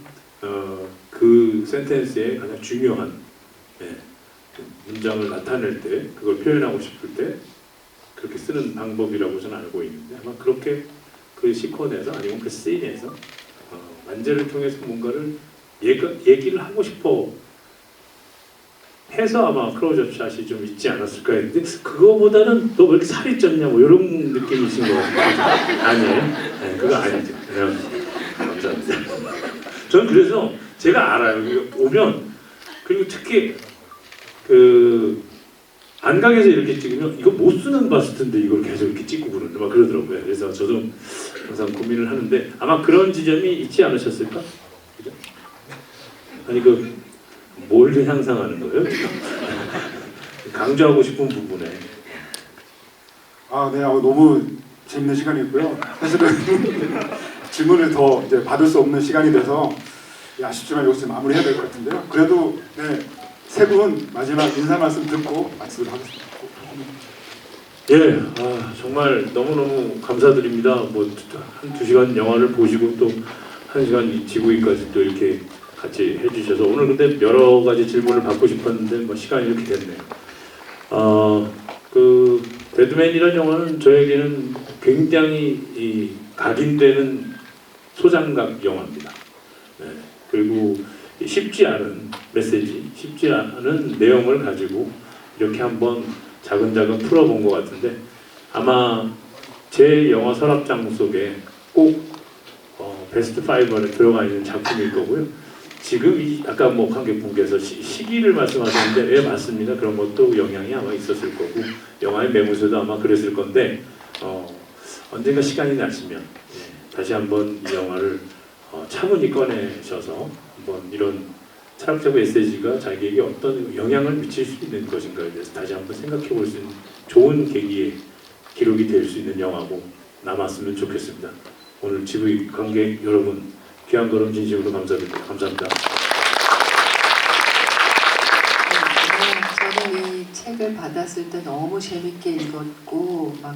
S4: 그 센텐스의 가장 중요한 문장을 나타낼 때 그걸 표현하고 싶을 때 그렇게 쓰는 방법이라고 저는 알고 있는데 아마 그렇게 그 시퀀에서 아니면 그 씬에서 만재를 통해서 뭔가를 얘기를 하고 싶어 해서 아마 클로즈업 샷이 좀 있지 않았을까 했는데 그거보다는 너 왜 이렇게 살이 쪘냐 뭐 이런 느낌이신 것 같아요. 아니에요? 네, 그거 아니죠. 그냥 감사합니다. 저는 그래서 제가 알아요. 오면 그리고 특히 그 안강에서 이렇게 찍으면 이거 못 쓰는 바스트인데 이걸 계속 이렇게 찍고 그러는데 막 그러더라고요. 그래서 저도 항상 고민을 하는데 아마 그런 지점이 있지 않으셨을까? 그죠? 아니 뭘 향상하는 거예요? 강조하고 싶은 부분에.
S1: 네, 너무 재밌는 시간이었고요. 사실은 질문을 더 이제 받을 수 없는 시간이 돼서 아쉽지만 여기서 마무리해야 될 것 같은데요. 그래도 세 분 마지막 인사 말씀 듣고 마치도록 하겠습니다.
S4: 예, 정말 너무너무 감사드립니다. 뭐 한 2시간 영화를 보시고 또 1시간 지구인까지 또 이렇게 같이 해주셔서 오늘 근데 여러 가지 질문을 받고 싶었는데 뭐 시간이 이렇게 됐네요. 그 데드맨이라는 영화는 저에게는 굉장히 각인되는 소장각 영화입니다. 네, 그리고 쉽지 않은 메시지, 쉽지 않은 내용을 가지고 이렇게 한번 자근자근 풀어본 것 같은데 아마 제 영화 서랍장 속에 꼭 베스트 5 안에 들어가 있는 작품일 거고요. 지금 아까 뭐 관객분께서 시기를 말씀하셨는데 맞습니다. 그런 것도 영향이 아마 있었을 거고 영화의 매무새도 아마 그랬을 건데 언젠가 시간이 나시면 다시 한번 이 영화를 차분히 꺼내셔서 한번 이런 철학적 메시지가 자기에게 어떤 영향을 미칠 수 있는 것인가에 대해서 다시 한번 생각해 볼 수 있는 좋은 계기의 기록이 될 수 있는 영화고 남았으면 좋겠습니다. 오늘 지부 관객 여러분 귀한 걸음 진심으로 감사드립니다. 감사합니다.
S3: 저는 이 책을 받았을 때 너무 재밌게 읽었고 막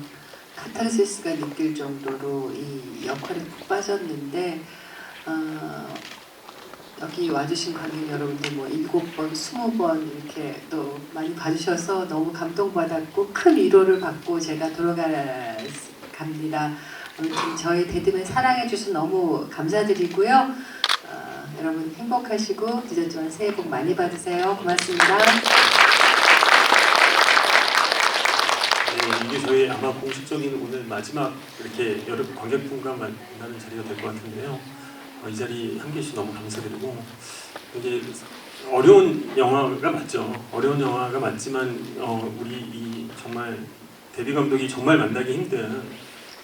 S3: 카타르시스가 느낄 정도로 이 역할에 푹 빠졌는데 여기 와주신 관객 여러분들 뭐 7번, 20번 이렇게 또 많이 봐주셔서 너무 감동받았고 큰 위로를 받고 제가 돌아갑니다. 아무튼 저희 데드맨 사랑해 주셔서 너무 감사드리고요. 여러분 행복하시고 늦었지만 새해 복 많이 받으세요. 고맙습니다.
S2: 네, 이게 저희 아마 공식적인 오늘 마지막 이렇게 여러분 관객분과 만나는 자리가 될 것 같은데요. 이 자리 한 계시 너무 감사드리고 이게 어려운 영화가 맞죠. 어려운 영화가 맞지만 우리 이 정말 데뷔 감독이 정말 만나기 힘든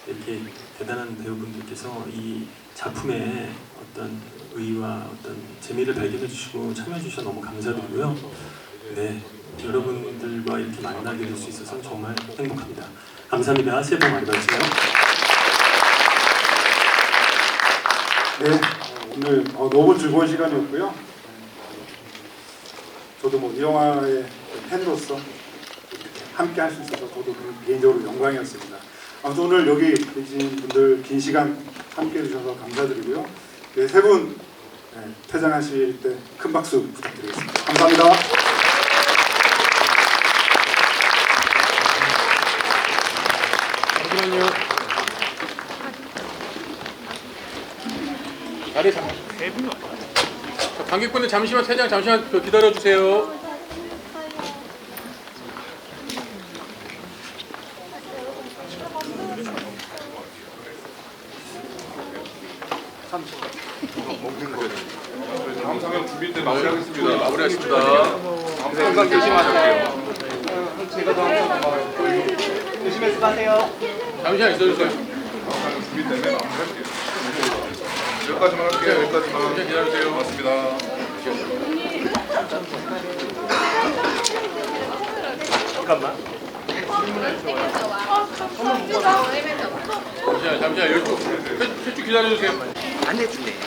S2: 이렇게 대단한 배우분들께서 이 작품에 어떤 의의와 어떤 재미를 발견해 주시고 참여해 주셔서 너무 감사드리고요. 네, 여러분들과 이렇게 만나게 될 수 있어서 정말 행복합니다. 감사합니다. 새해 복 많이 받으세요.
S1: 네, 오늘 너무 즐거운 시간이었고요. 저도 뭐 이 영화의 팬으로서 함께 할 수 있어서 저도 개인적으로 영광이었습니다. 아무튼 오늘 여기 계신 분들 긴 시간 함께 해주셔서 감사드리고요. 네, 세 분 퇴장하실 때 큰 박수 부탁드리겠습니다. 감사합니다.
S14: 잠시만요. 자리 관객분들 잠시만 퇴장 잠시만 기다려 주세요.
S15: 먹는 거. 다음 상영 준비 때 마무리하겠습니다.
S14: 마무리하겠습니다.
S15: 건강 조심하세요.
S6: 제가 더 항상 고마워요. 조심해서 가세요.
S14: 잠시만 있어주세요.
S15: 다음 상영 준비 때문에 마무리할게요. 여기까지만 할게요. 여기까지만.
S14: 기다려주세요.
S15: 고맙습니다.
S2: 잠깐만.
S14: 잠시만 12초 기다려주세요.
S16: 안 해주네.